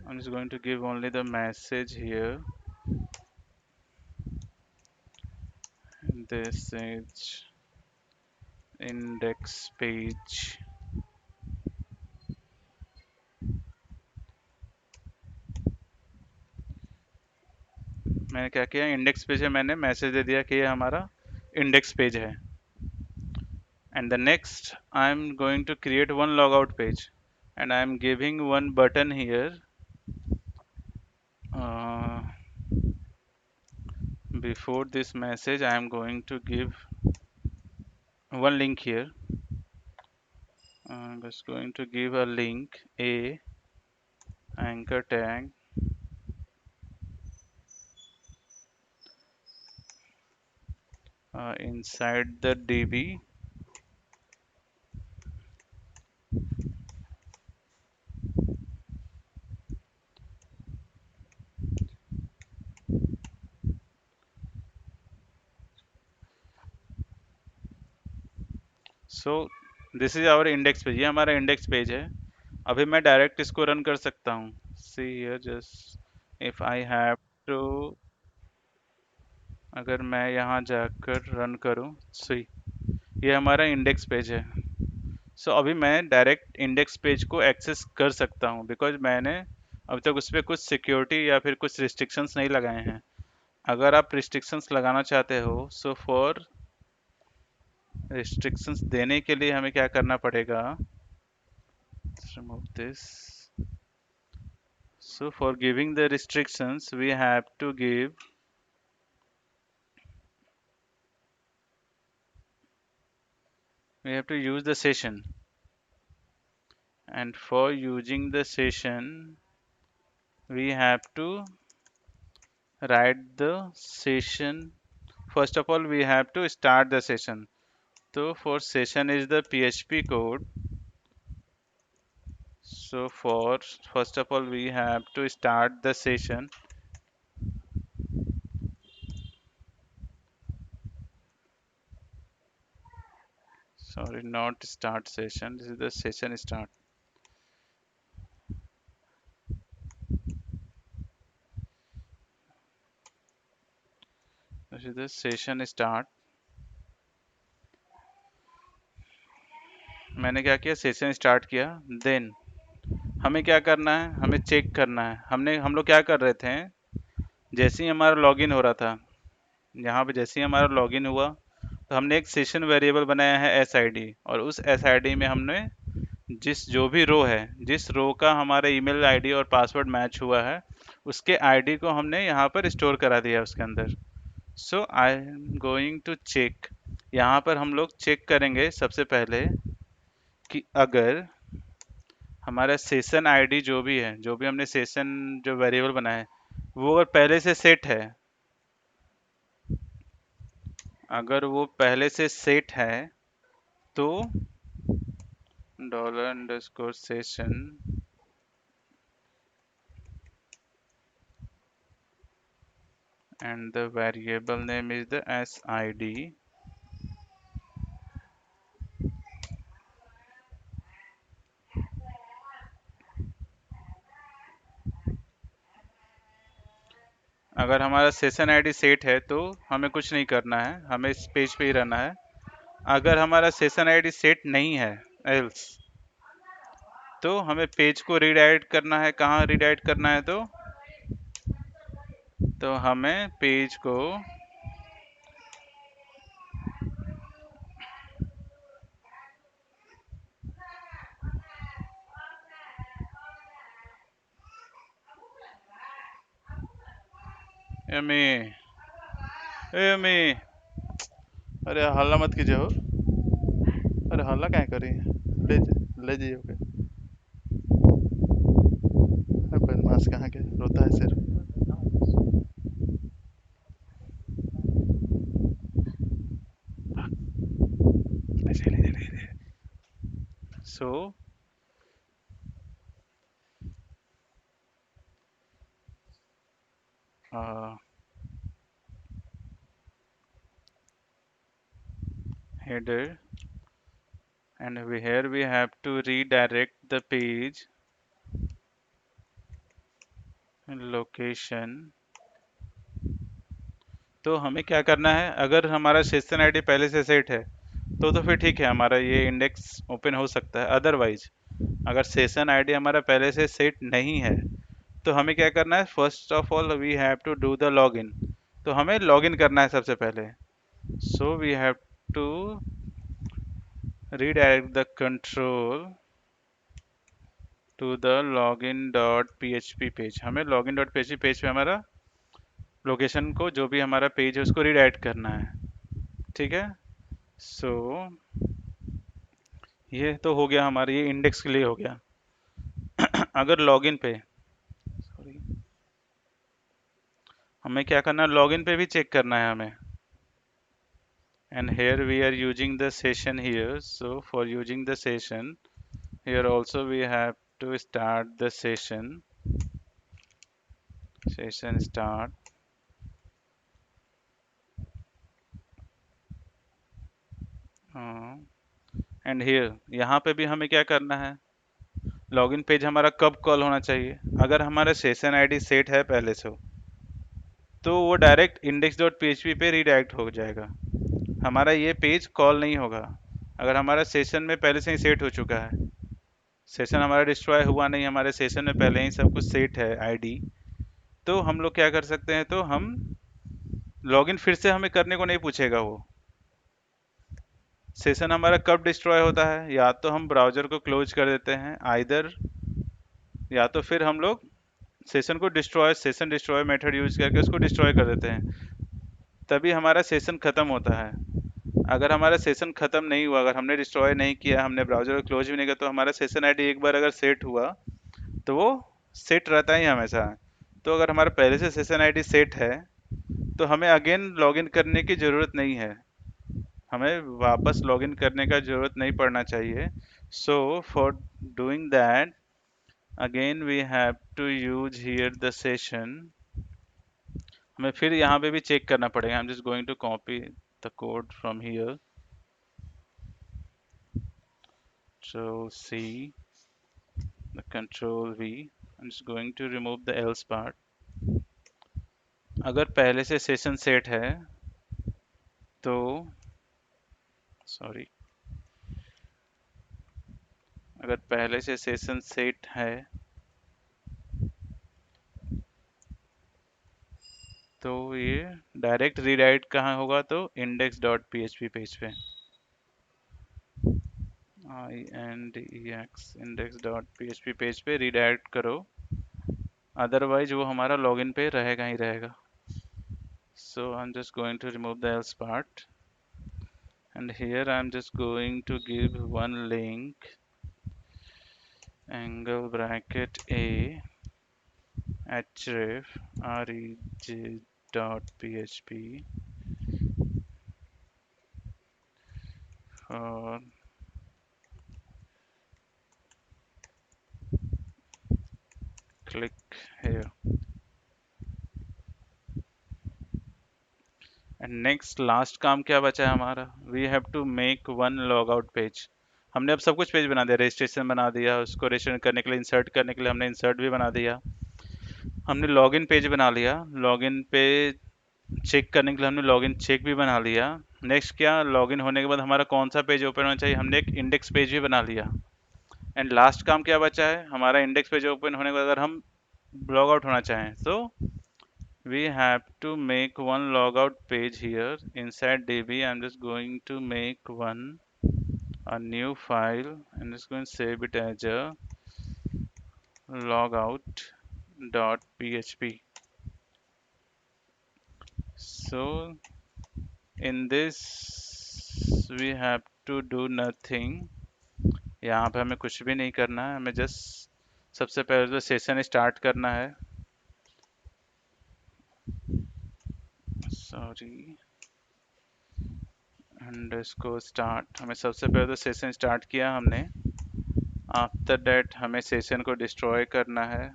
I'm just going to give only the message here. This is index page. मैंने क्या किया, index page है, मैंने message दे दिया कि ये हमारा index page है. And the next I'm going to create one logout page, and I'm giving one button here. uh, Before this message I'm going to give one link here. I'm just going to give a link, a anchor tag, inside the db. So this is our index page, ये हमारा index page है. अभी मैं direct इसको run कर सकता हूँ. See here, just if I have to, अगर मैं यहाँ जाकर रन करूँ, सी ये हमारा इंडेक्स पेज है. सो अभी मैं डायरेक्ट इंडेक्स पेज को एक्सेस कर सकता हूँ, बिकॉज मैंने अभी तक उस पर कुछ सिक्योरिटी या फिर कुछ रिस्ट्रिक्शंस नहीं लगाए हैं. अगर आप रिस्ट्रिक्शंस लगाना चाहते हो, सो फॉर रिस्ट्रिक्शंस देने के लिए हमें क्या करना पड़ेगा, remove this. So for giving the restrictions, we have to use the session, and for using the session, we have to write the session. First of all, we have to start the session. So for session is the PHP code. So for first of all, we have to start the session. Sorry, not start session. This is the session start. This is the session start. मैंने क्या किया, session start किया. Then हमें क्या करना है, हमें check करना है. हम लोग क्या कर रहे थे, जैसे ही हमारा लॉगिन हो रहा था, यहाँ पे जैसे ही हमारा लॉगिन हुआ, तो हमने एक सेशन वेरिएबल बनाया है एस आई डी, और उस एस आई डी में हमने जो भी रो है, जिस रो का हमारा ईमेल आईडी और पासवर्ड मैच हुआ है, उसके आईडी को हमने यहाँ पर स्टोर करा दिया उसके अंदर. So I am going to check. यहाँ पर हम लोग चेक करेंगे सबसे पहले कि अगर हमारा सेशन आईडी जो भी है, जो भी हमने सेशन जो वेरिएबल बनाया है, वो अगर पहले से सेट है, अगर वो पहले से सेट है, तो $_session and the variable name is the sid. अगर हमारा सेशन आईडी सेट है तो हमें कुछ नहीं करना है, हमें इस पेज पे ही रहना है. अगर हमारा सेशन आईडी सेट नहीं है, एल्स, तो हमें पेज को रीडायरेक्ट करना है. कहाँ रीडायरेक्ट करना है, तो हमें पेज को एमी एमी, अरे हल्ला मत कीजिए हो. अरे हल्ला क्या कर रही है, ले जाइए. ओके. अरे बदमाश कहाँ के, रोता है सिर्फ. सो header and here we have to redirect the page location। तो हमें क्या करना है, अगर हमारा सेशन आईडी पहले से सेट है तो फिर ठीक है, हमारा ये इंडेक्स ओपन हो सकता है। अदरवाइज अगर सेशन आईडी हमारा पहले से सेट नहीं है तो हमें क्या करना है, first of all we have to do the login. तो हमें लॉगिन करना है सबसे पहले। So we have to redirect the control to the login.php page. हमें login.php पेज पे हमारा लोकेशन को, जो भी हमारा पेज है, उसको रिडायरेक्ट करना है। ठीक है, सो ये तो हो गया हमारे, ये इंडेक्स के लिए हो गया। अगर लॉगिन पे, सॉरी, हमें क्या करना है, लॉगिन पे भी चेक करना है हमें। and here we are using the session here, so for using the session here also we have to start the session start, and here, यहाँ पे भी हमें क्या करना है, लॉगिन पेज हमारा कब कॉल होना चाहिए। अगर हमारा सेशन आईडी सेट है पहले से तो वो डायरेक्ट index.php पे रीडायरेक्ट हो जाएगा, हमारा ये पेज कॉल नहीं होगा। अगर हमारा सेशन में पहले से ही सेट हो चुका है, सेशन हमारा डिस्ट्रॉय हुआ नहीं, हमारे सेशन में पहले ही सब कुछ सेट है आईडी, तो हम लोग क्या कर सकते हैं, तो हम लॉगिन फिर से हमें करने को नहीं पूछेगा वो। सेशन हमारा कब डिस्ट्रॉय होता है, या तो हम ब्राउजर को क्लोज कर देते हैं आइदर, या तो फिर हम लोग सेशन डिस्ट्रॉय मेथड यूज करके उसको डिस्ट्रॉय कर देते हैं, तभी हमारा सेशन खत्म होता है। अगर हमारा सेशन खत्म नहीं हुआ, अगर हमने डिस्ट्रॉय नहीं किया, हमने ब्राउजर को क्लोज भी नहीं किया, तो हमारा सेशन आईडी एक बार अगर सेट हुआ तो वो सेट रहता ही हमेशा। तो अगर हमारा पहले से सेशन आईडी सेट है तो हमें अगेन लॉगिन करने की ज़रूरत नहीं है, हमें वापस लॉगिन करने का ज़रूरत नहीं पड़ना चाहिए। So for doing that again we have to use here the session. हमें फिर यहाँ पे भी चेक करना पड़ेगा। I am just going to copy the code from here, so C, the control V, I'm just going to remove the else part। अगर पहले से सेशन सेट है तो, सॉरी, अगर पहले से सेशन सेट है तो ये डायरेक्ट रीडायरेक्ट कहाँ होगा, तो index.php पेज पे, index.php पेज पे रीडायरेक्ट करो, अदरवाइज वो हमारा लॉगिन पे रहेगा ही रहेगा। So I'm just going to remove the else part, and here I'm just going to give one link, angle bracket a href reg.php for click here। And next last काम क्या बचा है हमारा, we have to make one log out page. हमने अब सब कुछ page बना दिया, रजिस्ट्रेशन बना दिया, उसको रजिस्ट्रेशन करने के लिए, इंसर्ट करने के लिए हमने इंसर्ट भी बना दिया, हमने लॉगिन पेज बना लिया, लॉगिन पे चेक करने के लिए हमने लॉगिन चेक भी बना लिया। नेक्स्ट क्या, लॉगिन होने के बाद हमारा कौन सा पेज ओपन होना चाहिए, हमने एक इंडेक्स पेज भी बना लिया। एंड लास्ट काम क्या बचा है, हमारा इंडेक्स पेज ओपन होने के बाद अगर हम लॉग आउट होना चाहें तो we have to make one logout page here inside db। I'm just going to make a new file and just going to save it as a logout.php। so in this we have to do nothing, यहाँ पे हमें कुछ भी नहीं करना है, हमें just सबसे पहले तो सेशन स्टार्ट करना है, सॉरी, अंडरस्कोर स्टार्ट। हमें सबसे पहले तो सेशन स्टार्ट किया हमने, आफ्टर दैट हमें सेशन को डिस्ट्रॉय करना है।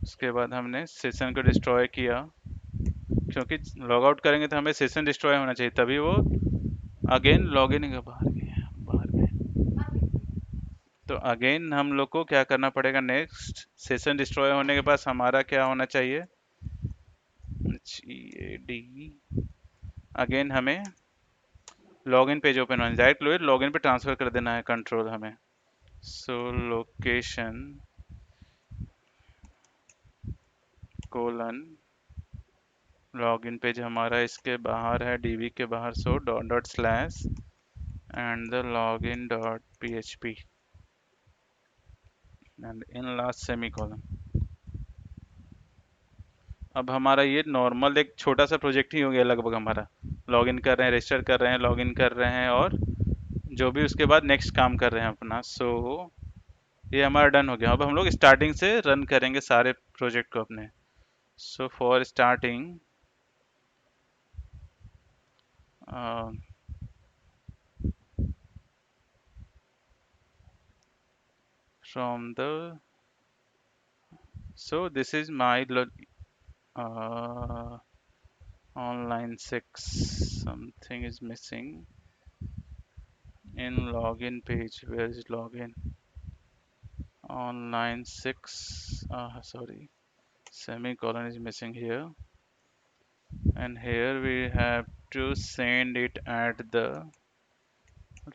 उसके बाद हमने सेशन को डिस्ट्रॉय किया, क्योंकि लॉग आउट करेंगे तो हमें सेशन डिस्ट्रॉय होना चाहिए, तभी वो अगेन लॉग इन का बाहर गया, बाहर में। तो अगेन हम लोग को क्या करना पड़ेगा, नेक्स्ट सेशन डिस्ट्रॉय होने के पास हमारा क्या होना चाहिए, डी, अगेन हमें लॉगिन पेज ओपन होना, डायरेक्ट लॉगिन पे ट्रांसफर कर देना है कंट्रोल हमें। सो लोकेशन कोलन लॉगिन पेज हमारा इसके बाहर है, डीबी के बाहर, so dot dot slash and the login dot PHP and in last semi colon. अब हमारा ये नॉर्मल एक छोटा सा प्रोजेक्ट ही हो गया लगभग हमारा, लॉगिन कर रहे हैं, रजिस्टर कर रहे हैं, लॉगिन कर रहे हैं और जो भी उसके बाद नेक्स्ट काम कर रहे हैं अपना। सो ये हमारा डन हो गया। अब हम लोग स्टार्टिंग से रन करेंगे सारे प्रोजेक्ट को अपने। So for starting from the, so this is my uh, online 6, something is missing in login page. Where is login? Online 6, sorry, semicolon is missing here, and here we have to send it at the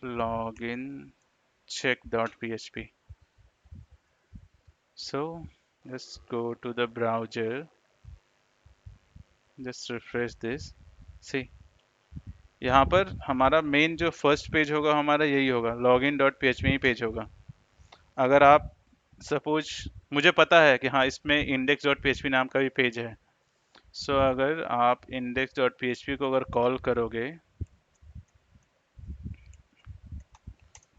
login check.php. So just go to the browser, just refresh this. See, यहाँ पर हमारा main जो first page होगा हमारा यही होगा, login dot P H P ही page होगा। अगर आप सपोज, मुझे पता है कि हाँ इसमें index dot P H P नाम का भी पेज है। सो अगर आप index dot P H P को अगर कॉल करोगे,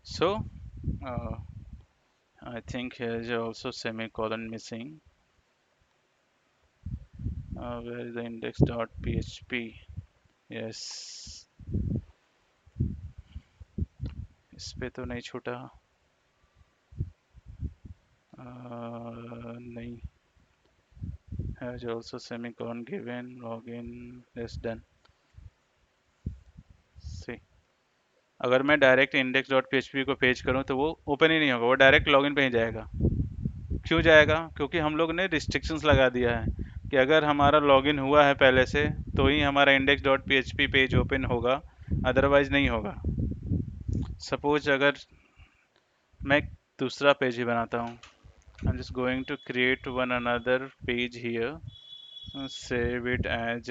so I think here is also semicolon missing, where is the index dot P H P, yes, इस पे तो नहीं छूटा, नहीं, has also semicolon given login is done। see, अगर मैं डायरेक्ट इंडेक्स डॉट पी को पेज करूं तो वो ओपन ही नहीं होगा, वो डायरेक्ट लॉगिन पे ही जाएगा। क्यों जाएगा? क्योंकि हम लोग ने रिस्ट्रिक्शंस लगा दिया है कि अगर हमारा लॉगिन हुआ है पहले से तो ही हमारा index dot P page open होगा, अदरवाइज नहीं होगा। सपोज अगर मैं दूसरा पेज ही बनाता हूँ, I am just going to create one another page here, save it as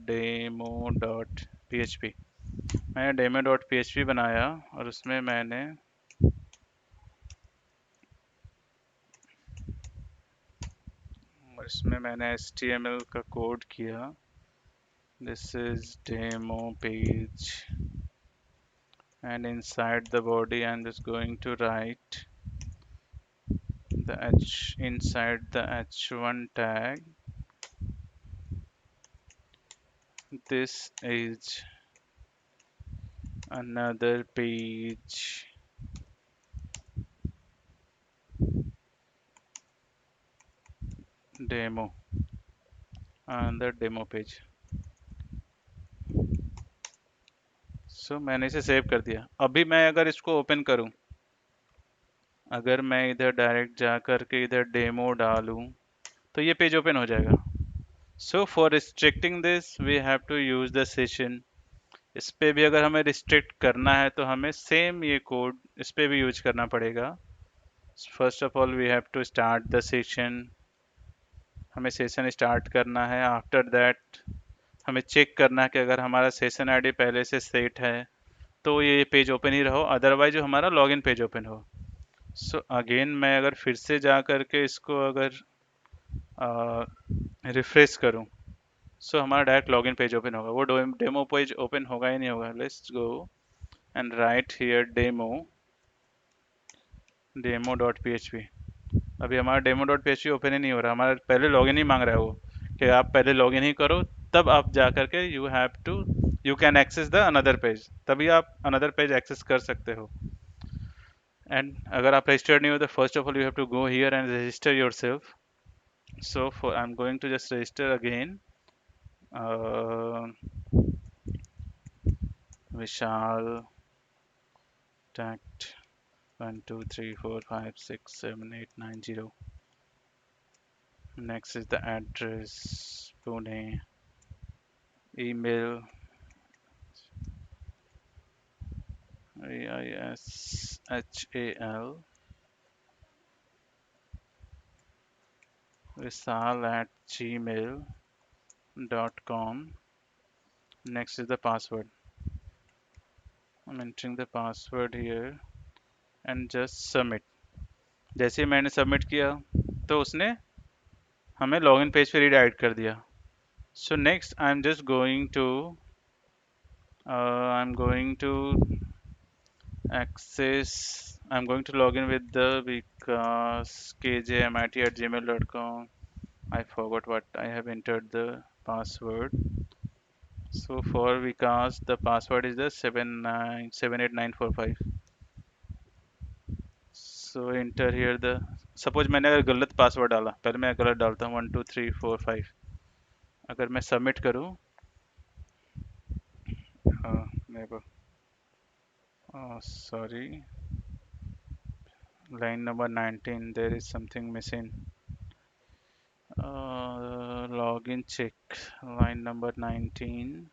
demo.php। मैंने demo.php बनाया और उसमें मैंने HTML का कोड किया, this is demo page and inside the body I'm just going to write the inside the h1 tag, this is another page demo, another demo page। सो मैंने इसे save कर दिया। अभी मैं अगर इसको ओपन करूं, अगर मैं इधर डायरेक्ट जा कर के इधर डेमो डालूं तो ये पेज ओपन हो जाएगा। So for restricting this we have to use the session. इस पे भी अगर हमें रिस्ट्रिक्ट करना है तो हमें सेम ये कोड इस पे भी यूज करना पड़ेगा। First of all we have to start the session, हमें सेशन स्टार्ट करना है। आफ्टर दैट हमें चेक करना है कि अगर हमारा सेशन आईडी पहले से सेट है तो ये पेज ओपन ही रहो, अदरवाइज जो हमारा लॉगिन पेज ओपन हो। सो अगेन मैं अगर फिर से जा करके इसको अगर रिफ्रेश करूं, सो हमारा डायरेक्ट लॉगिन पेज ओपन होगा, वो डेमो पेज ओपन होगा ही नहीं होगा। Let's go and write here demo dot P H P. अभी हमारा demo dot P H P open ही नहीं हो रहा, हमारा पहले लॉगिन ही मांग रहा है वो, कि आप पहले लॉगिन ही करो तब आप जा करके you can access the another page, तभी आप अनदर पेज एक्सेस कर सकते हो। एंड अगर आप रजिस्टर्ड नहीं हो तो first of all you have to go here and register yourself. So for I'm going to just register again, uh, Vishal tact 1 2 3 4 5 6 7 8 9 0. Next is the address Pune. Email Vishal Vishal@gmail.com. Next is the password. I'm entering the password here and just submit. जैसे ही मैंने submit किया तो उसने हमें login page पे redirect कर दिया. So next I'm going to log in with the Vikas kjmit@gmail.com. I forgot what I have entered the password. So for Vikas, the password is the 7978945. So enter here the suppose मैंने अगर गलत password डाला, पहले मैं गलत डालता हूँ 1 2 3 4 5. अगर मैं सबमिट करूँ, हाँ मेरे को sorry, line number 19 there is something missing. Login check, line number 19.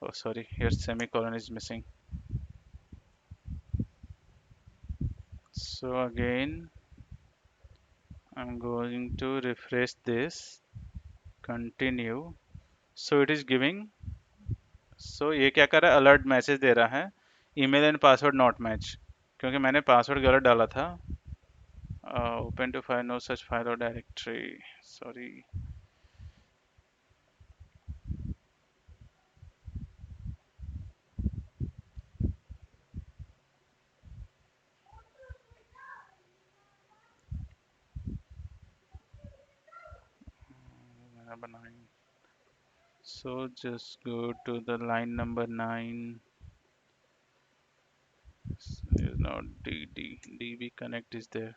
Oh sorry, here semicolon is missing. So again I'm going to refresh this, continue. So it is giving, so ये क्या कर रहा है, alert message दे रहा है email and password not match, क्योंकि मैंने पासवर्ड गलत डाला था. Open to file no such file or directory, sorry. मैंने बनाई. So just go to the line number 9. Is not DB connect is there.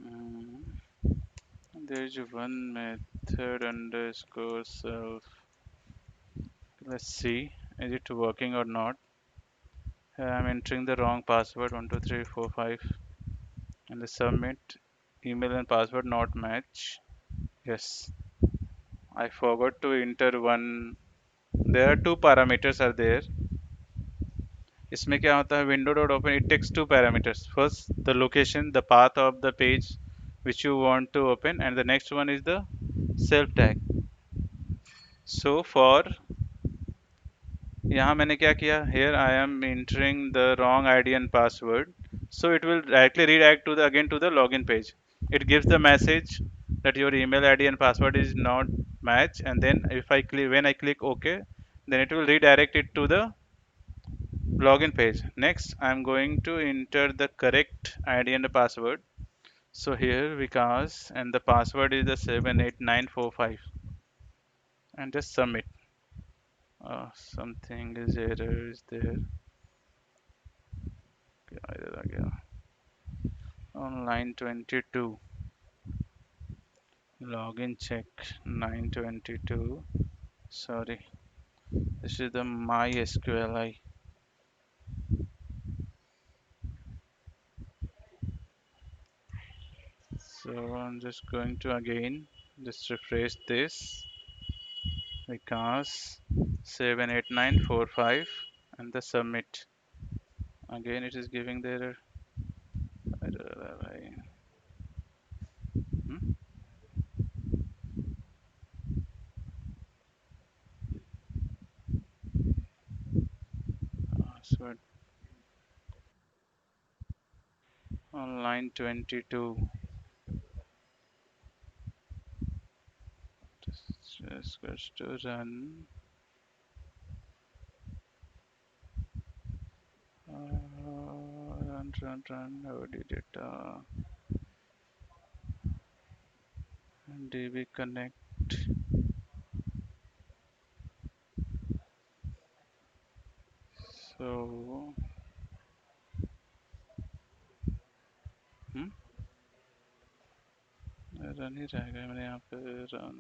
Mm, there is one method underscore self. Let's see, is it working or not? I'm entering the wrong password 1 2 3 4 5 and the submit. Email and password not match. Yes, I forgot to enter one. There are two parameters are there. इसमें क्या होता है, window dot open, it takes two parameters. First the location, the path of the page which you want to open, and the next one is the self tag. So for यहाँ मैंने क्या किया, here I am entering the wrong ID and password, so it will directly redirect to the again to the login page. It gives the message that your email ID and password is not match, and then if I click, when I click OK, then it will redirect it to the login page. Next I'm going to enter the correct ID and the password. So here Vikas and the password is the 78945 and just submit. Something is error is there. इधर आ गया. On line 22, login check 922. Sorry, this is the MySQLi. So I'm just going to again just refresh this because 78945 and the submit. Again it is giving the error. Hmm? Password on line 22. Just goes to run. Run run OD data db connect. So run ही रहेगा, मैंने यहाँ पे run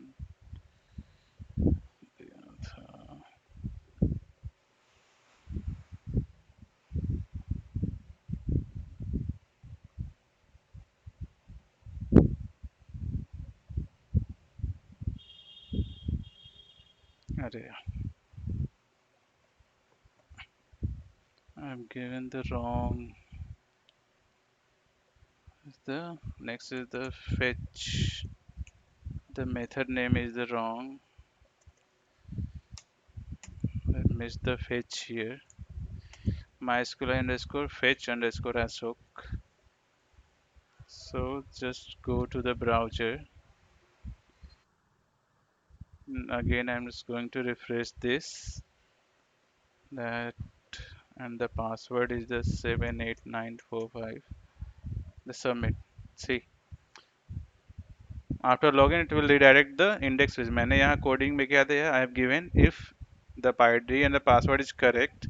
दिया था। अरे I've given the wrong. The next is the fetch. The method name is the wrong. I missed the fetch here. MySQL underscore fetch underscore assoc. So just go to the browser. Again, I'm just going to refresh this. That and the password is the 78945. The submit. See, after login, it will redirect the index page. मैंने यहाँ coding में क्या दिया? I have given if the ID and the password is correct,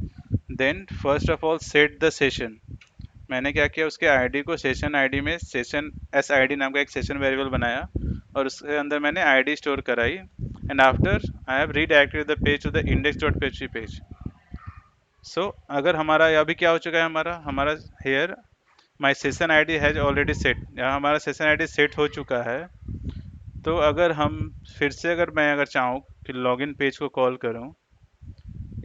then first of all set the session. मैंने क्या किया, उसके ID को सेशन आईडी में सेशन एस आईडी नाम का एक सेशन वेरिएबल बनाया और उसके अंदर मैंने आईडी स्टोर कराई and after I have redirected the page to the index dot PHP page. So अगर हमारा अभी क्या हो चुका है, हमारा हमारा here my session ID has already set, यहाँ हमारा सेशन आईडी सेट हो चुका है. तो अगर हम फिर से अगर चाहूँ कि लॉगिन पेज को कॉल करूँ,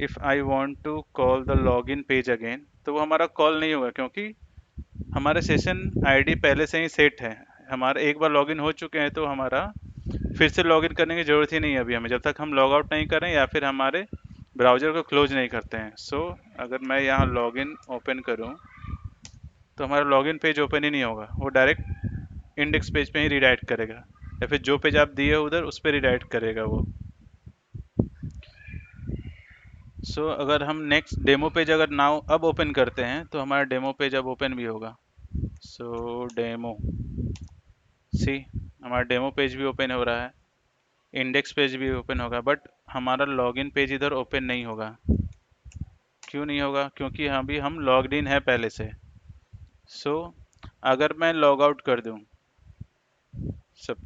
if I want to call the login page again, तो वो हमारा कॉल नहीं होगा क्योंकि हमारे सेशन आईडी पहले से ही सेट है. हमारा एक बार लॉगिन हो चुके हैं तो हमारा फिर से लॉगिन करने की ज़रूरत ही नहीं है अभी हमें, जब तक हम लॉग आउट नहीं करें या फिर हमारे ब्राउज़र को क्लोज नहीं करते हैं. सो अगर मैं यहाँ लॉगिन ओपन करूँ तो हमारा लॉगिन पेज ओपन ही नहीं होगा, वो डायरेक्ट इंडेक्स पेज पे ही रीडायरेक्ट करेगा या फिर जो पेज आप दिए हो उधर उस पर रीडायरेक्ट करेगा वो. सो अगर हम नेक्स्ट डेमो पेज अगर नाउ अब ओपन करते हैं तो हमारा डेमो पेज अब ओपन भी होगा. सो डेमो, सी हमारा डेमो पेज भी ओपन हो रहा है, इंडेक्स पेज भी ओपन होगा, बट हमारा लॉगिन पेज इधर ओपन नहीं होगा. क्यों नहीं होगा? क्योंकि अभी हम लॉग्ड इन है पहले से. सो अगर मैं लॉग आउट कर दूं, सब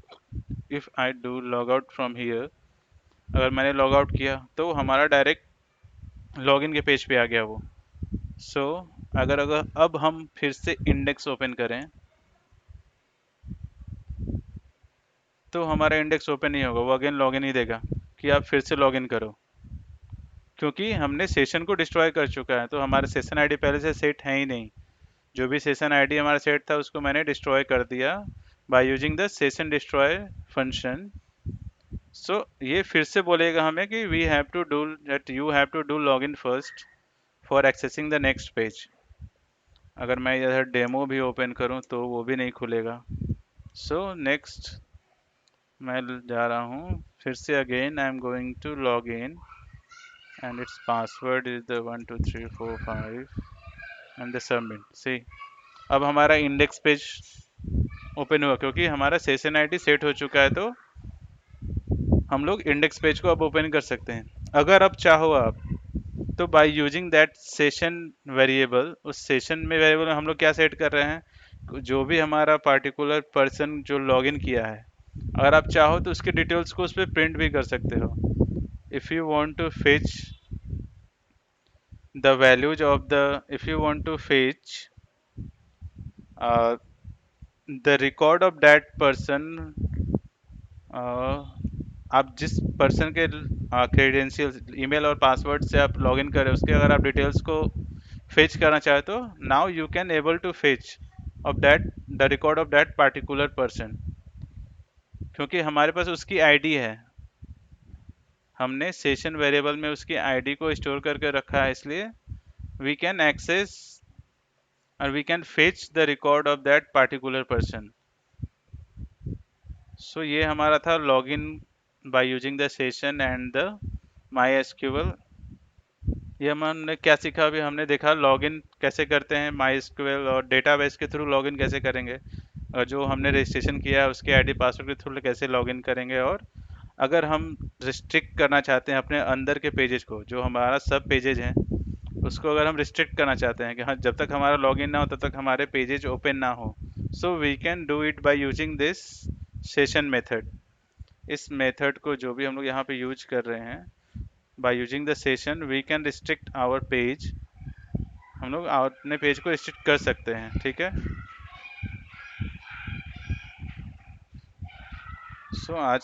if I do log out from here, अगर मैंने लॉग आउट किया तो हमारा डायरेक्ट लॉगिन के पेज पे आ गया वो. सो अगर अगर अब हम फिर से इंडेक्स ओपन करें तो हमारा इंडेक्स ओपन नहीं होगा, वो अगेन लॉगिन ही देगा कि आप फिर से लॉगिन करो, क्योंकि हमने सेशन को डिस्ट्रॉय कर चुका है. तो हमारा सेशन आईडी पहले से सेट है ही नहीं, जो भी सेशन आईडी हमारा सेट था उसको मैंने डिस्ट्रॉय कर दिया by using the session destroy function. So ये फिर से बोलेगा हमें कि we have to do that, you have to do login first for accessing the next page. अगर मैं इधर डेमो भी ओपन करूं तो वो भी नहीं खुलेगा. सो नेक्स्ट मैं जा रहा हूँ फिर से, again I am going to log in and its password is the 12345 and the submit. See, अब हमारा इंडेक्स पेज ओपन हुआ क्योंकि हमारा सेशन आईडी सेट हो चुका है, तो हम लोग इंडेक्स पेज को अब ओपन कर सकते हैं. अगर अब चाहो आप तो by using that session variable, उस सेशन में वेरिएबल हम लोग क्या सेट कर रहे हैं, जो भी हमारा पार्टिकुलर पर्सन जो लॉगिन किया है, अगर आप चाहो तो उसके डिटेल्स को उस पर प्रिंट भी कर सकते हो. If you want to fetch the values of the, if you want to fetch uh, the record of that person, uh, आप जिस पर्सन के क्रेडेंशियल्स ईमेल और पासवर्ड से आप लॉगिन करें उसके अगर आप डिटेल्स को फेच करना चाहे तो now you can able to fetch of that the record of that particular person, क्योंकि हमारे पास उसकी आईडी है, हमने सेशन वेरिएबल में उसकी आईडी को स्टोर करके रखा है, इसलिए we can access and we can fetch the record of that particular person. So ये हमारा था login by using the session and the MySQL ये हमने क्या सीखा? अभी हमने देखा लॉगिन कैसे करते हैं MySQL और डेटाबेस के थ्रू लॉगिन कैसे करेंगे, और जो हमने रजिस्ट्रेशन किया है उसके आईडी पासवर्ड के थ्रू कैसे लॉगिन करेंगे, और अगर हम रिस्ट्रिक्ट करना चाहते हैं अपने अंदर के पेजेस को, जो हमारा सब पेजेज हैं, उसको अगर हम रिस्ट्रिक्ट करना चाहते हैं कि हाँ जब तक हमारा लॉगिन ना हो तब तक हमारे पेजेज ओपन ना हो, so we can do it by using this session method. इस मेथड को जो भी हम लोग यहाँ पे यूज कर रहे हैं, by using the session we can restrict our page, हम लोग अपने पेज को रिस्ट्रिक्ट कर सकते हैं, ठीक है। सो आज